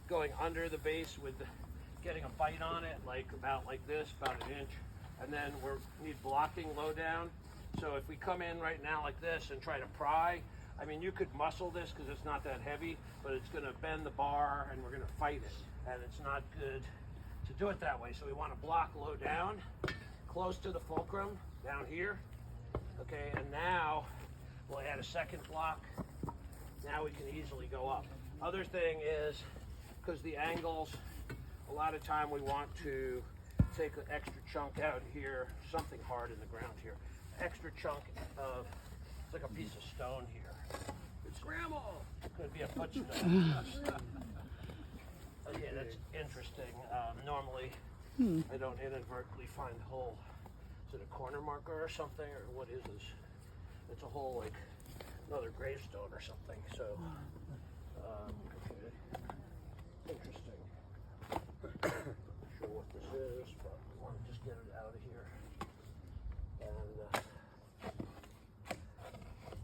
A: going under the base with getting a bite on it, about like this, about an inch, and then we need blocking low down. So if we come in right now like this and try to pry, I mean, you could muscle this because it's not that heavy, but it's gonna bend the bar and we're gonna fight it, and it's not good to do it that way. So we want to block low down, close to the fulcrum, down here. Okay, and now we'll add a second block. Now we can easily go up. Other thing is, because the angles, a lot of time we want to take an extra chunk out here, something hard in the ground here. Extra chunk of, it's like a piece of stone here. It's Grandma! Could be a footstone. Okay, that's interesting. Normally, I don't inadvertently find a hole. Is it a corner marker or something, or what is this? It's a hole like another gravestone or something. So, okay, interesting. Not sure what this is, but we want to just get it out of here. And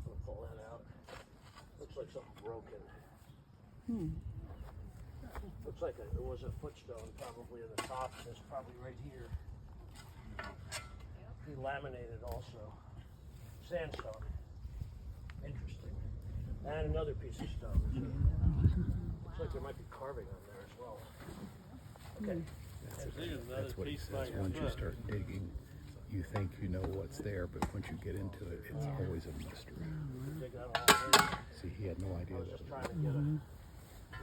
A: we'll pull that out. Looks like something broken. Looks like it was a footstone, probably in the top. It's probably right here. He laminated also. Sandstone. Interesting. And another piece of stone. Looks like there might be carving on there as well. Okay.
F: That's what he says. Once you start digging, you think you know what's there, but once you get into it, it's always a mystery.
A: Dig that all in.
F: See, he had no
A: I
F: idea
A: was
F: that.
A: just trying to get a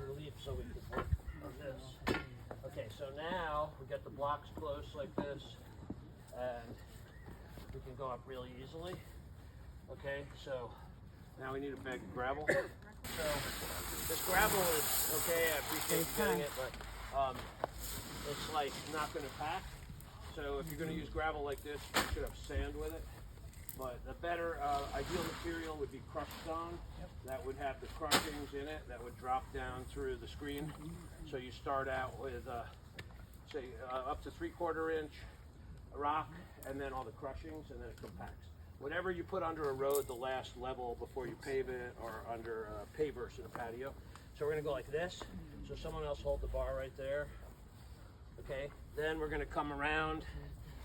A: relief so we could work on this. Okay, so now we get the blocks close like this, and we can go up really easily. Okay, so now we need a bag of gravel. So this gravel is okay. I appreciate you getting it, but it's like not going to pack. So if you're going to use gravel like this, you should have sand with it. But the better ideal material would be crushed stone. That would have the crushings in it that would drop down through the screen. So you start out with, say, up to 3/4 inch rock, and then all the crushings, and then it compacts. Whatever you put under a road, the last level before you pave it, or under pavers in a patio. So we're gonna go like this. So someone else hold the bar right there. Okay. Then we're gonna come around,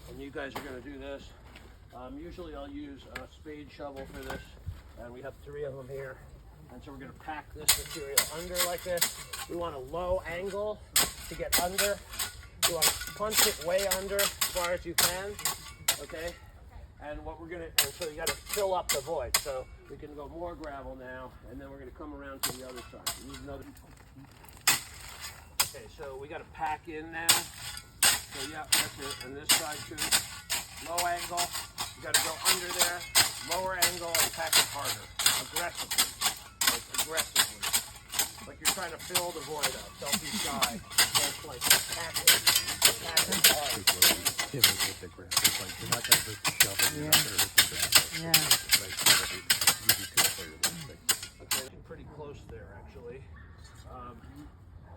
A: and you guys are gonna do this. Usually I'll use a spade shovel for this, and we have 3 of them here. And so we're gonna pack this material under like this. We want a low angle to get under. You want to punch it way under as far as you can, okay? And what we're gonna, and so you gotta fill up the void. So we can go more gravel now, and then we're gonna come around to the other side. We need another. Okay, so we gotta pack in now. So yeah, that's it. And this side too. Low angle. You gotta go under there. Lower angle and pack it harder. Aggressively. Like aggressively. Like you're trying to fill the void up. Don't be shy. Just like pack it. Pack it hard.
F: Different with the grass. It's like you're not going to hurt the shovel, you're not going to hurt the grass. It's like easy to play with those things.
A: Okay, pretty close there actually.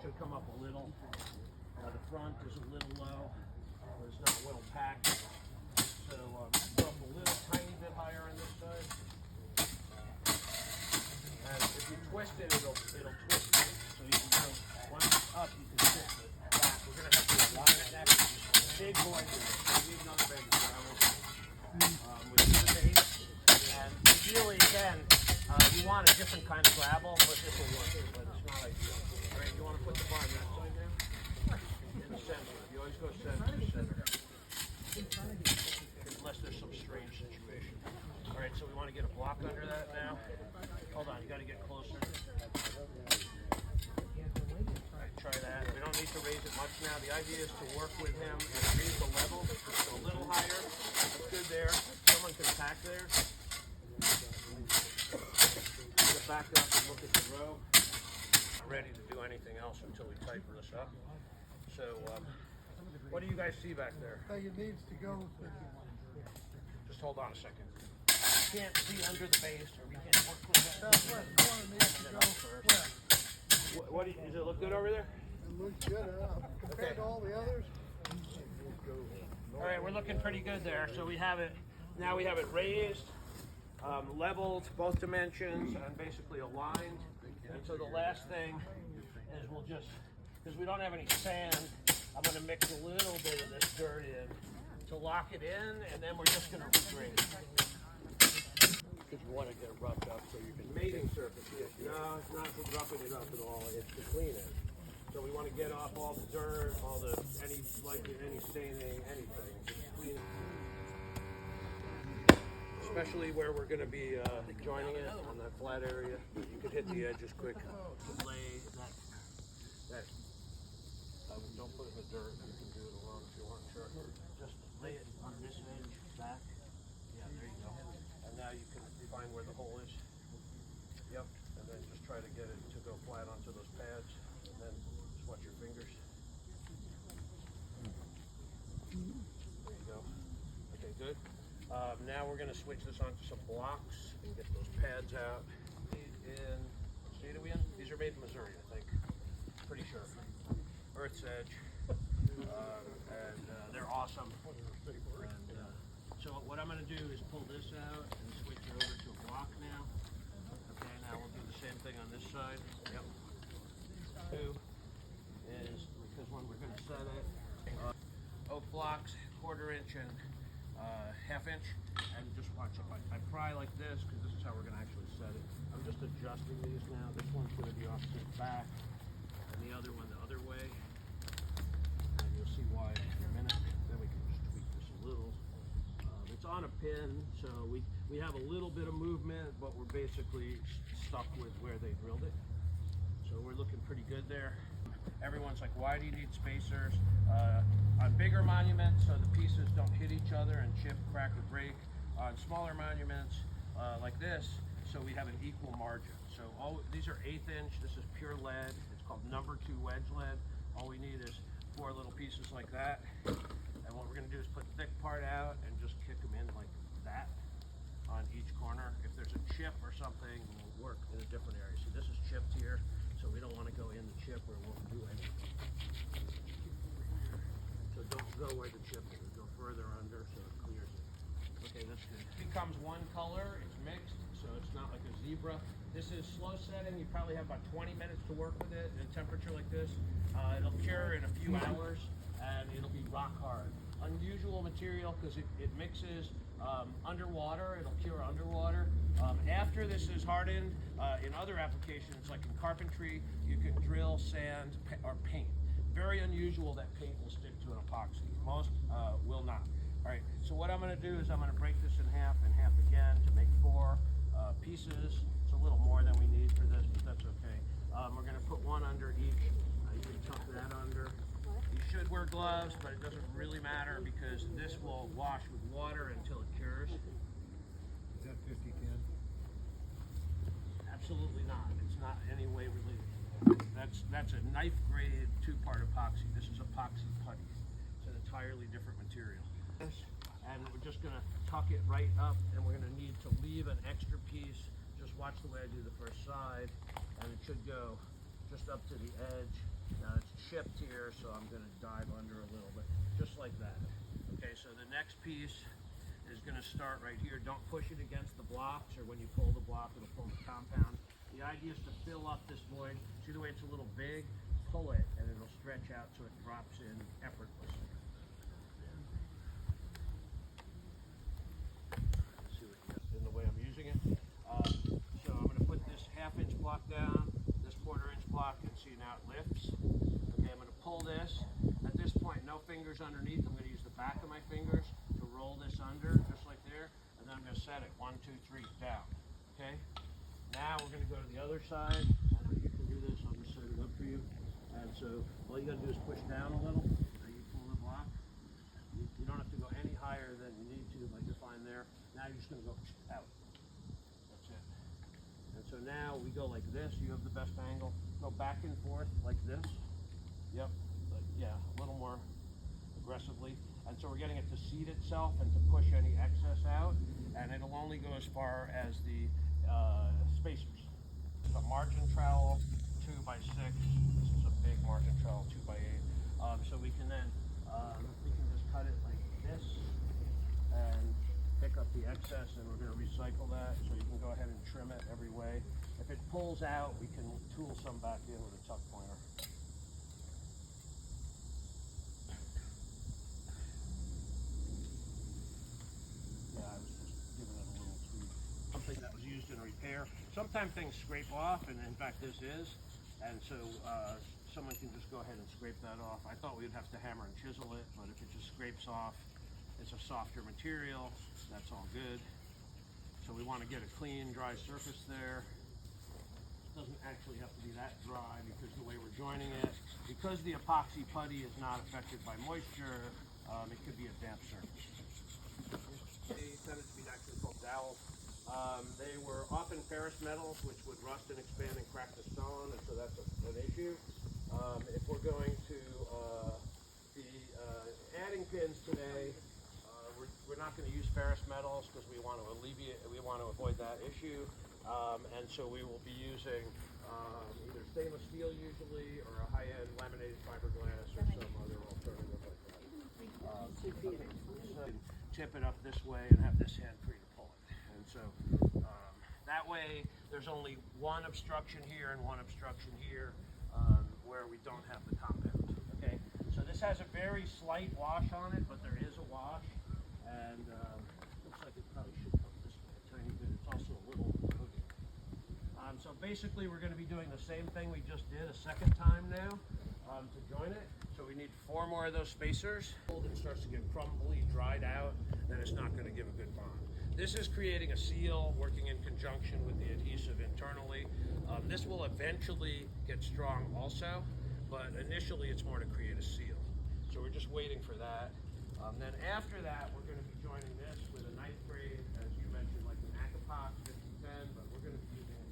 A: Should come up a little. The front is a little low. It's not well packed. So go up a little tiny bit higher on this side. And if you twist it, it'll twist it. So you can go once it's up, you can twist it back. We're gonna have to align it next. Big void here. We need another bag of gravel. With the base. And ideally, again, you want a different kind of gravel, but this will work. But it's not ideal. All right, you want to put the bar on that side now? In the center. You always go center to center. Unless there's some strange situation. All right, so we want to get a block under that now. Hold on, you got to get closer. All right, try that. We don't need to raise it much now. The idea is to work with him and raise the level just a little higher. That's good there. Someone can pack there. Get back up and look at the row. Not ready to do anything else until we tighten this up. So, what do you guys see back there?
C: I think it needs to go to
A: Just hold on a second. We can't see under the base, or we can't work with that.
C: southwest corner needs to go west.
A: What do you, does it look good over there?
C: It looks good, compared to all the others.
A: All right, we're looking pretty good there. So we have it, now we have it raised, leveled, both dimensions, and basically aligned. And so the last thing is we'll just, because we don't have any sand, I'm gonna mix a little bit of this dirt in to lock it in, and then we're just gonna regrade it.
G: Because you want to get it roughed up so you can.
A: Mating surface, no, it's not for roughing it up at all, it's to clean it. So we want to get off all the dirt, all the, any staining, anything, just clean it. Especially where we're going to be joining it on that flat area. You could hit the edges quick. Lay that, don't put it in the dirt, you can do it alone if you want, sure. Just lay it on this edge back. Yeah, there you go. And now you can find where the hole is. Yep, and then just try to get it to go flat onto those pads, and then just watch your fingers. There you go. Okay, good. Now we're going to switch this onto some blocks and get those pads out. In what state are we in? These are made in Missouri, I think. Pretty sure. Earth's Edge, and they're awesome. And, so what I'm going to do is pull this out and switch it over to a block now. Okay, now we'll do the same thing on this side. Yep. Two is because when we're going to set it, oak blocks, 1/4 inch and 1/2 inch, and just watch it. I pry like this because this is how we're going to actually set it. I'm just adjusting these now. This one's going to be opposite back, and the other one the other way. And you'll see why in a minute. Then we can just tweak this a little. It's on a pin, so we have a little bit of movement, but we're basically stuck with where they drilled it. So we're looking pretty good there. Everyone's like, why do you need spacers? On bigger monuments, so the pieces don't hit each other and chip, crack, or break. On smaller monuments, like this, so we have an equal margin. So these are 1/8 inch, this is pure lead. It's called #2 wedge lead. All we need is 4 little pieces like that. And what we're going to do is put the thick part out and just kick them in like that on each corner. If there's a chip or something, we'll work in a different area. See, this is chipped here, so we don't want to go in the chip or it won't do anything. So don't go where the chip is. Go further under so it clears it. Okay, that's good. It becomes one color. It's mixed, so it's not like a zebra. This is slow setting. You probably have about 20 minutes to work with it at a temperature like this. It'll cure in a few hours, and it'll be rock hard. Unusual material because it mixes underwater. It'll cure underwater. After this is hardened, in other applications like in carpentry, you can drill sand or paint. Very unusual that paint will stick to an epoxy. Most will not. All right, so what I'm going to do is I'm going to break this in half and half again to make 4 pieces. It's a little more than we need for this, but that's okay. We're going to put one under each. You can tuck that under. You should wear gloves, but it doesn't really matter because this will wash with water until it cures.
C: Is that 50-10?
A: Absolutely not. It's not any way related. That's a knife grade 2-part epoxy. This is epoxy putty. It's an entirely different material. And we're just going to tuck it right up, and we're going to need to leave an extra piece. Just watch the way I do the first side, and it should go just up to the edge. Now it's chipped here, so I'm going to dive under a little bit, just like that. Okay, so the next piece is going to start right here. Don't push it against the blocks, or when you pull the block, it'll pull the compound. The idea is to fill up this void. See the way it's a little big? Pull it, and it'll stretch out so it drops in effortlessly. See what you in the way I'm using it. So I'm going to put this 1/2 inch block down, this 1/4 inch block, and see now it lifts. Okay, I'm going to pull this. At this point, no fingers underneath. I'm going to use the back of my fingers to roll this under, just like there, and then I'm going to set it 1, 2, 3 down. Okay. Now we're going to go to the other side. I know you can do this. I'll just set it up for you. And so all you gotta do is push down a little, and you pull the block. You don't have to go any higher than you need to, like you're fine there. Now you're just gonna go out. That's it. And so now we go like this, you have the best angle. Go back and forth like this. Yep, like, yeah, a little more aggressively. And so we're getting it to seat itself and to push any excess out. And it'll only go as far as the spacers. This is a margin trowel, 2x6. This is a big margin trowel, 2x8. So we can then, we can just cut it like this and pick up the excess, and we're going to recycle that. So you can go ahead and trim it every way. If it pulls out, we can tool some back in with a tuck pointer. Yeah, I was just giving it a little tweak. Something that was used in repair. Sometimes things scrape off, and in fact this is. And so someone can just go ahead and scrape that off. I thought we'd have to hammer and chisel it, but if it just scrapes off, it's a softer material, that's all good. So we want to get a clean, dry surface there. It doesn't actually have to be that dry because the way we're joining it, because the epoxy putty is not affected by moisture, it could be a damp surface. They tended to be actually called dowels. They were often ferrous metals, which would rust and expand and crack the stone, and so that's an issue. If we're going to be adding pins today, we're not going to use ferrous metals because we want to avoid that issue, and so we will be using either stainless steel usually, or a high-end laminated fiberglass, or some other alternative like that. So tip it up this way and have this hand free to pull it, and so that way there's only one obstruction here and one obstruction here where we don't have the compound. Okay, so this has a very slight wash on it, but there is a wash. And looks like it probably should come this way a tiny bit. It's also a little crooked. So basically we're going to be doing the same thing we just did a second time now to join it. So we need 4 more of those spacers. It starts to get crumbly, dried out, then it's not going to give a good bond. This is creating a seal working in conjunction with the adhesive internally. This will eventually get strong also, but initially it's more to create a seal. So we're just waiting for that. Then after that, we're going to be joining this with a knife grade, as you mentioned, like an Acapox 5010, but we're going to be using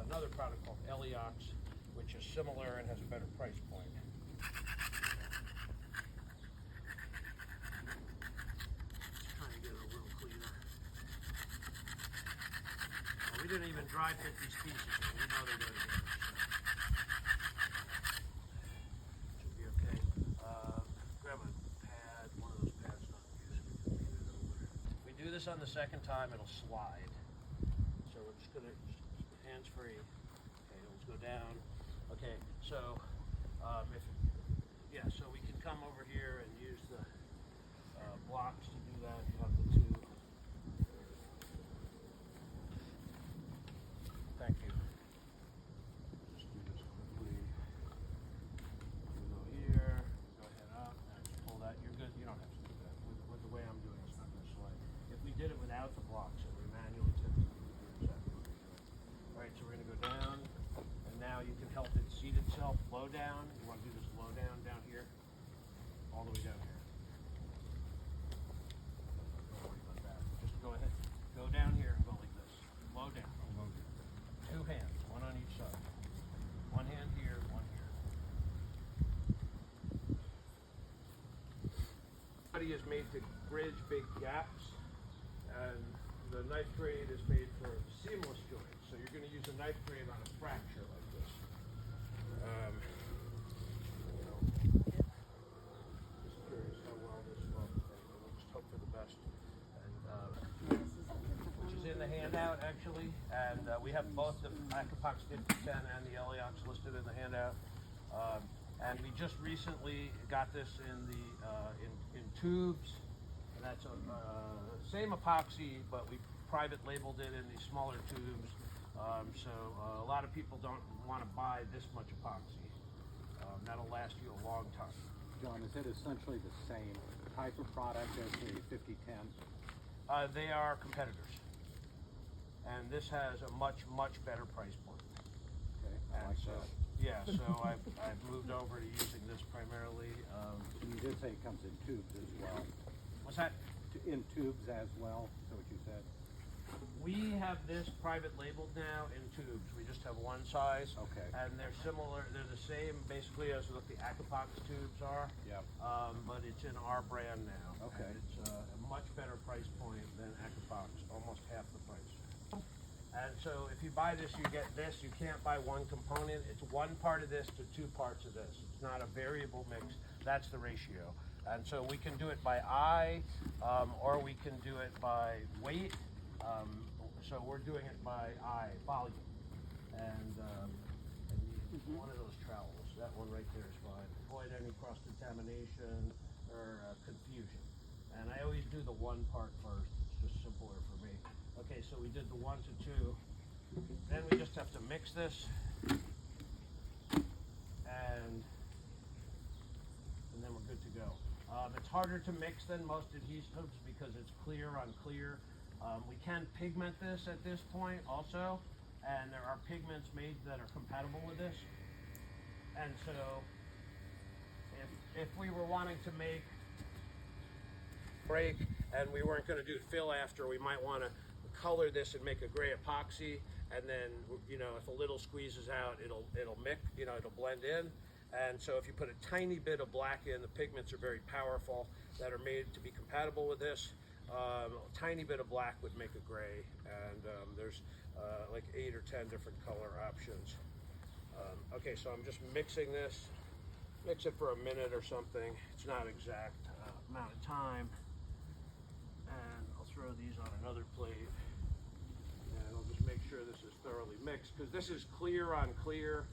A: another product called Eliox, which is similar and has a better price point. Trying to get it a little cleaner. Well, we didn't even dry fit these pieces, so we know they're going to get it. Should be okay. Grab a pad, one of those pads not used. We do this on the second time, it'll slide. So we're just gonna, hands free. Okay, let's go down. Okay, so so we can come over here and use the blocks to do that. You have the 2. Thank you. Just do this quickly. We go here, go ahead up, and pull that. You're good. You don't have to do that. With the way I'm doing it, it's not going to slide. If we did it without the blocks, and we manually tip it, we would do exactly what we're doing. All right, so we're going to go down, and now you can help it seat itself low down. You want to do this low down here, all the way down here. Don't worry about that. Just go ahead, go down here and go like this. Low down. 2 hands, 1 on each side. 1 hand here, 1 here. Body is made to bridge big gaps, and the knife grade is made for seamless joints. So you're going to use a knife grade on a fracture like this. Just curious how well this looks. We'll just hope for the best. And, which is in the handout actually, and we have both the Acapox 5010 and the Eliox listed in the handout. And we just recently got this in the in tubes. And that's a same epoxy, but we private labeled it in these smaller tubes. So a lot of people don't want to buy this much epoxy. That'll last you a long time.
H: John, is it essentially the same type of product as the 5010?
A: They are competitors, and this has a much better price point.
H: Okay, I like that.
A: Yeah, so I've moved over to using this primarily.
H: You did say it comes in tubes as well.
A: What's that?
H: In tubes as well, is that what you said?
A: We have this private labeled now in tubes. We just have one size.
H: Okay.
A: And they're similar, they're the same basically as what the Aquapox tubes are.
H: Yep.
A: But it's in our brand now.
H: Okay.
A: And it's a much better price point than Aquapox, almost half the price. And so if you buy this, you get this. You can't buy one component. It's one part of this to two parts of this. It's not a variable mix. That's the ratio. And so we can do it by eye, or we can do it by weight. So we're doing it by eye, volume. And you use one of those trowels. That one right there is fine. Avoid any cross-contamination or confusion. And I always do the one part first. It's just simpler for me. Okay, so we did the 1 to 2. Then we just have to mix this. And then we're good to go. It's harder to mix than most adhesives because it's clear on clear. We can pigment this at this point also, and there are pigments made that are compatible with this. And so if we were wanting to make break and we weren't going to do fill after, we might want to color this and make a gray epoxy, and then, you know, if a little squeezes out, it'll mix, you know, it'll blend in. And so if you put a tiny bit of black in, the pigments are very powerful that are made to be compatible with this. A tiny bit of black would make a gray, and there's like 8 or 10 different color options. Okay, so I'm just mixing this. Mix it for a minute or something. It's not exact amount of time. And I'll throw these on another plate. And I'll just make sure this is thoroughly mixed, because this is clear on clear.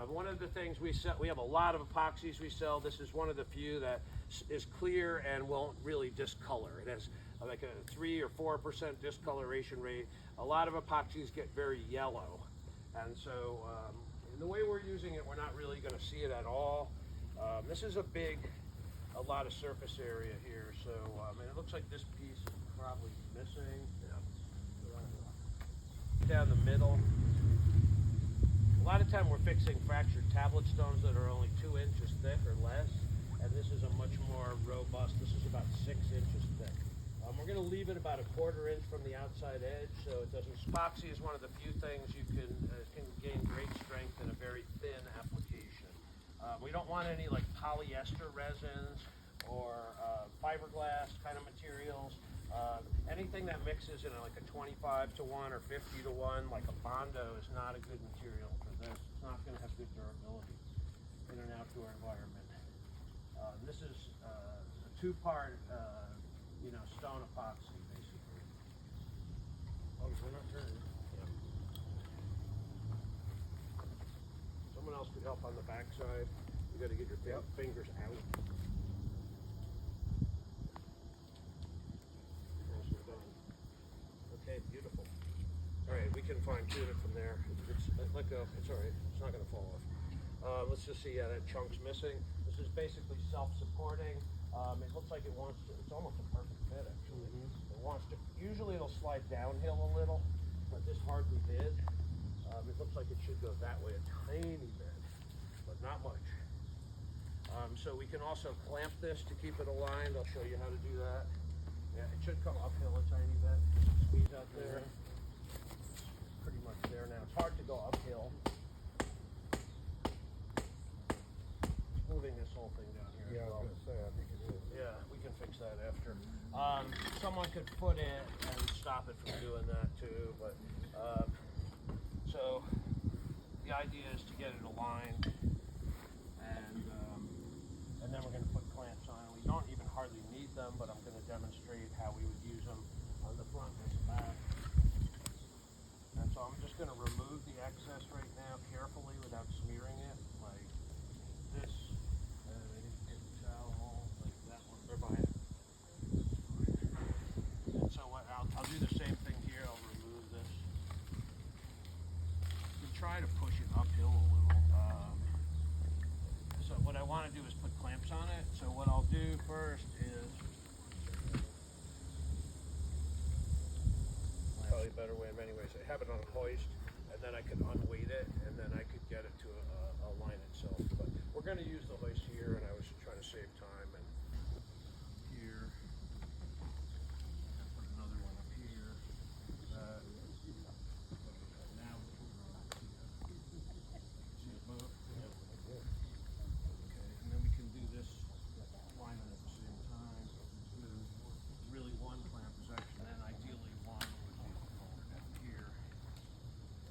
A: One of the things we sell, we have a lot of epoxies we sell. This is one of the few that is clear and won't really discolor. It has like a 3 or 4% discoloration rate. A lot of epoxies get very yellow. And so in the way we're using it, we're not really going to see it at all. This is a lot of surface area here. So and it looks like this piece is probably missing. Down the middle. A lot of time we're fixing fractured tablet stones that are only 2 inches thick or less, and this is a much more robust. This is about 6 inches thick. We're going to leave it about a 1/4 inch from the outside edge, so it doesn't. Epoxy is one of the few things you can gain great strength in a very thin application. We don't want any like polyester resins or fiberglass kind of materials. Anything that mixes in like a 25 to 1 or 50 to 1, like a Bondo, is not a good material for this. It's not going to have good durability in an outdoor environment. This is a 2-part, stone epoxy, basically. Oh, we're not turning. Yeah. Someone else could help on the backside. You got to get your fingers out. Okay, beautiful. All right, we can fine tune it from there. Let go. It's all right. It's not going to fall off. Let's just see. Yeah, that chunk's missing. This is basically self-supporting. It looks like it wants to. It's almost a perfect fit, actually. It wants to. Usually, it'll slide downhill a little, but this hardly did. It looks like it should go that way a tiny bit, but not much. So we can also clamp this to keep it aligned. I'll show you how to do that. Yeah, it should come uphill a tiny bit. Squeeze out there. It's pretty much there now. It's hard to go uphill. Moving this whole thing down here.
C: Yeah,
A: as
C: I
A: well.
C: was gonna say, I think it is.
A: Yeah, we can fix that after. Someone could foot it and stop it from doing that too, but so the idea is to get it aligned, and then we're going to put clamps on. We don't even hardly need them, but I'm going to demonstrate how we would use them on the front and the back. And so I'm just going to remove the excess right now carefully without smearing it, like this. Get the towel, like that one. Right behind it. And so what I'll do the same thing here. I'll remove this. You can try to push it uphill a little. So what I want to do is put clamps on it. So what I'll do first is probably a better way of many ways. I have it on a hoist, and then I could unweight it, and then I could get it to align itself. But we're going to use the hoist here, and I was trying to save time. And here, I'll put another one up here. Now, see it move? Okay, and then we can do this alignment at the same time. It's really one clamp position, and ideally one would be forward up here,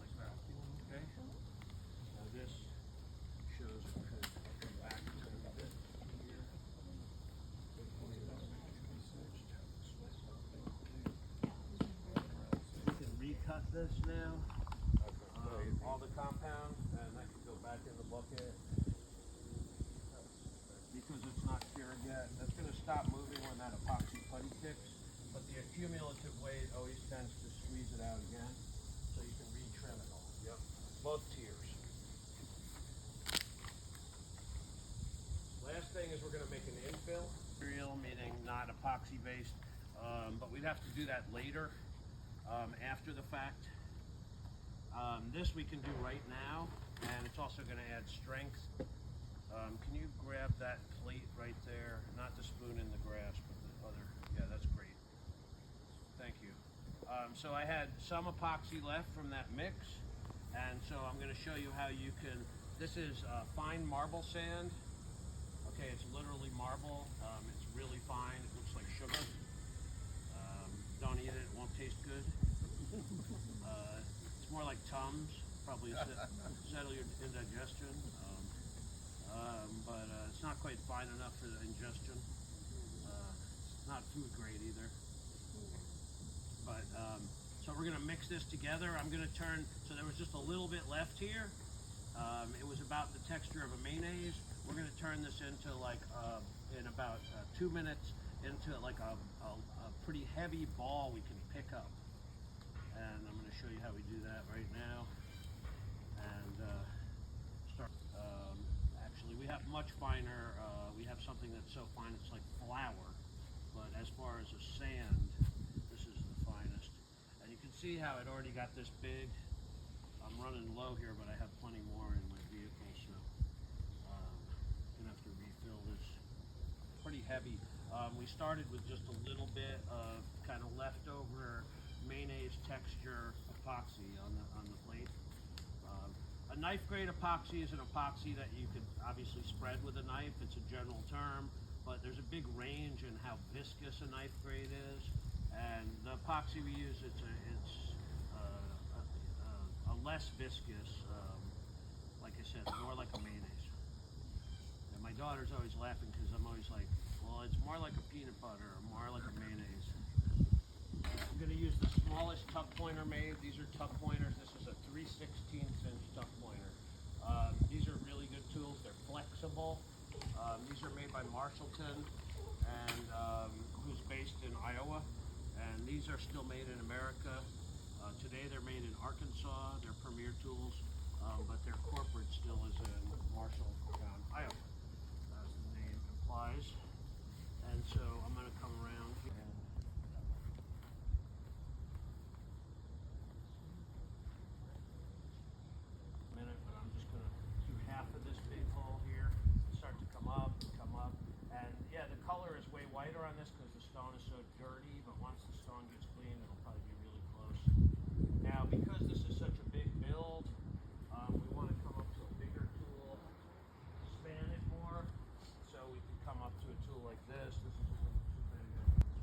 A: like that. Okay. Now this shows it could come back a little bit here. We can recut this now. All the compound, and that can go back in the bucket. Because it's not cured yet, that's going to stop moving when that epoxy putty kicks. But the accumulative weight always tends to squeeze it out again, so you can retrim it all. Yep. Both tiers. Last thing is we're going to make an infill material, meaning not epoxy based, but we'd have to do that later, after the fact. This we can do right now, and it's also going to add strength. Can you grab that plate right there? Not the spoon in the grass, but the other. Yeah, that's great. Thank you. So I had some epoxy left from that mix, and so I'm going to show you how you can. This is fine marble sand. Okay, it's literally marble. It's really fine. It looks like sugar. Don't eat it. It won't taste good. It's more like Tums. Probably settle your indigestion. But it's not quite fine enough for the ingestion. It's not food grade either. But so we're gonna mix this together. I'm gonna turn. So there was just a little bit left here. It was about the texture of a mayonnaise. We're gonna turn this into like in about 2 minutes into like a pretty heavy ball we can pick up. And I'm gonna show you how we do that right now. And start. Actually, we have much finer. We have something that's so fine it's like flour. But as far as a sand, this is the finest. And you can see how it already got this big. I'm running low here, but I have plenty more in my vehicle, so gonna have to refill this. Pretty heavy. We started with just a little bit of kind of leftover mayonnaise texture epoxy on the plate. A knife grade epoxy is an epoxy that you could obviously spread with a knife. It's a general term, but there's a big range in how viscous a knife grade is. And the epoxy we use, it's a less viscous, like I said, more like a mayonnaise. And my daughter's always laughing because I'm always like, well, it's more like a peanut butter or more like a mayonnaise. I'm going to use the smallest tuck pointer made. These are tuck pointers. This is a 3/16 inch tuck pointer. These are really good tools. They're flexible. These are made by Marshallton, and who's based in Iowa. And these are still made in America. Today they're made in Arkansas. They're Premier Tools, but their corporate still is in Marshalltown, Iowa, as the name implies. And so I'm going to come around here. Minute, but I'm just going to do half of this big hole here. Start to come up, and yeah, the color is way whiter on this because the stone is so dirty. But once the stone gets clean, it'll probably be really close. Now, because this is such a big build, we want to come up to a bigger tool, span it more, so we can come up to a tool like this. This is a little too big.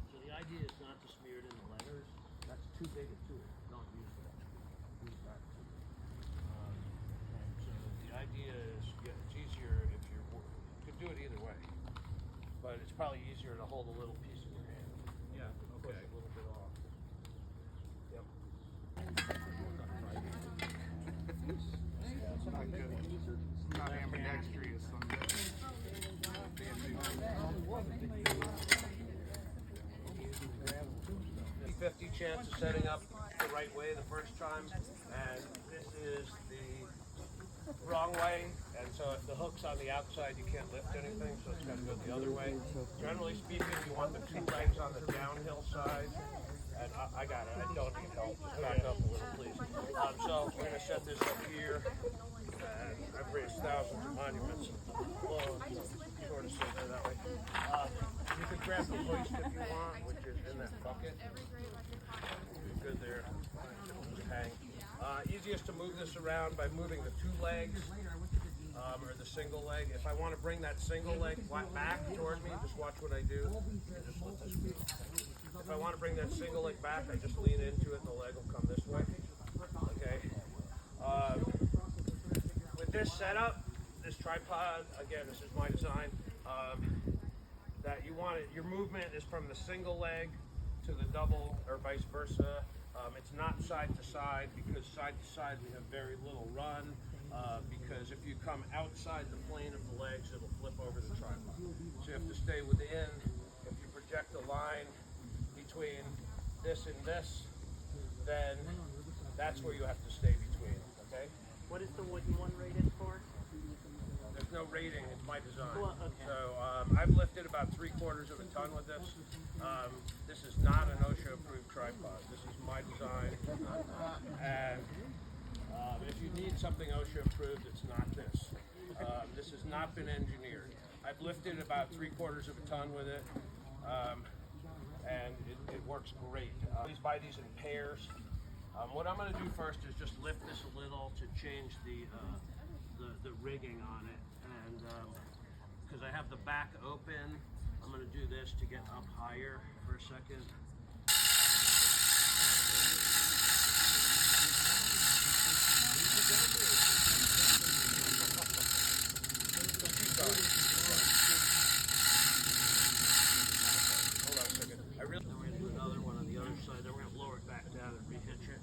A: So the idea is not to smear it in the letters. That's too big a tool. Don't use that. Use that tool. And so the idea is, yeah, it's easier if you're. You can do it either way, but it's probably easier to hold a little piece in your hand. Yeah. Okay. Push a little bit off. Yep.
C: Not ambidextrous.
A: 50 chance of setting up the right way the first time, and this is the wrong way, and so if the hook's on the outside you can't lift anything, so it's got to go the other way. Generally speaking, you want the two legs on the downhill side, And I got it. I don't need help. Just back up a little, please. So we're going to set this up here. And I've raised thousands of monuments. Whoa, sort of sit there that way. You can grab the hoist if you want, which is in that bucket. Good there. Just hang. Easiest to move this around by moving the two legs. Or the single leg. If I want to bring that single leg back toward me, just watch what I do. And just let this go. If I want to bring that single leg back, I just lean into it and the leg will come this way. Okay. With this setup, this tripod, again, this is my design, that you want it, your movement is from the single leg to the double or vice versa. It's not side to side because side to side we have very little run. Because if you come outside the plane of the legs, it'll flip over the tripod. So you have to stay within. If you project a line between this and this, then that's where you have to stay between, okay?
G: What is the wooden one rated for?
A: There's no rating, it's my design.
G: Well, okay.
A: So I've lifted about 3/4 of a ton with this. This is not an OSHA approved tripod. This is my design. And if you need something OSHA approved, it's not this. This has not been engineered. I've lifted about 3/4 of a ton with it, and it works great. Please buy these in pairs. What I'm going to do first is just lift this a little to change the rigging on it, and because I have the back open, I'm going to do this to get up higher for a second. Hold on a second. Then we're going to do another one on the other side. Then we're going to lower it back down and rehitch it.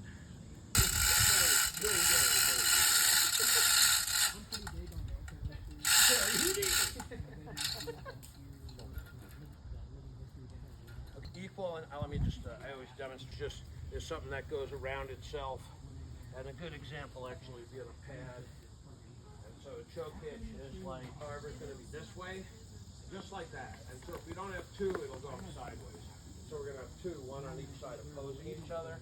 A: Equal, and let me just, I always demonstrate, just there's something that goes around itself. And a good example actually would be on a pad. And so a choke hitch is like, however, it's going to be this way, just like that. And so if we don't have two, it'll go sideways. So we're going to have two, one on each side opposing each other.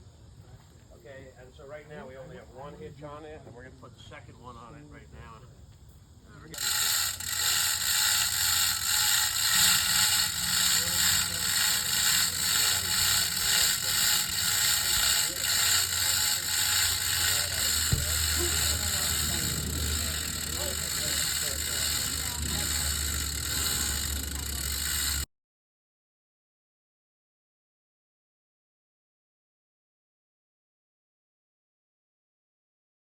A: Okay, and so right now we only have one hitch on it, and we're going to put the second one on it right now.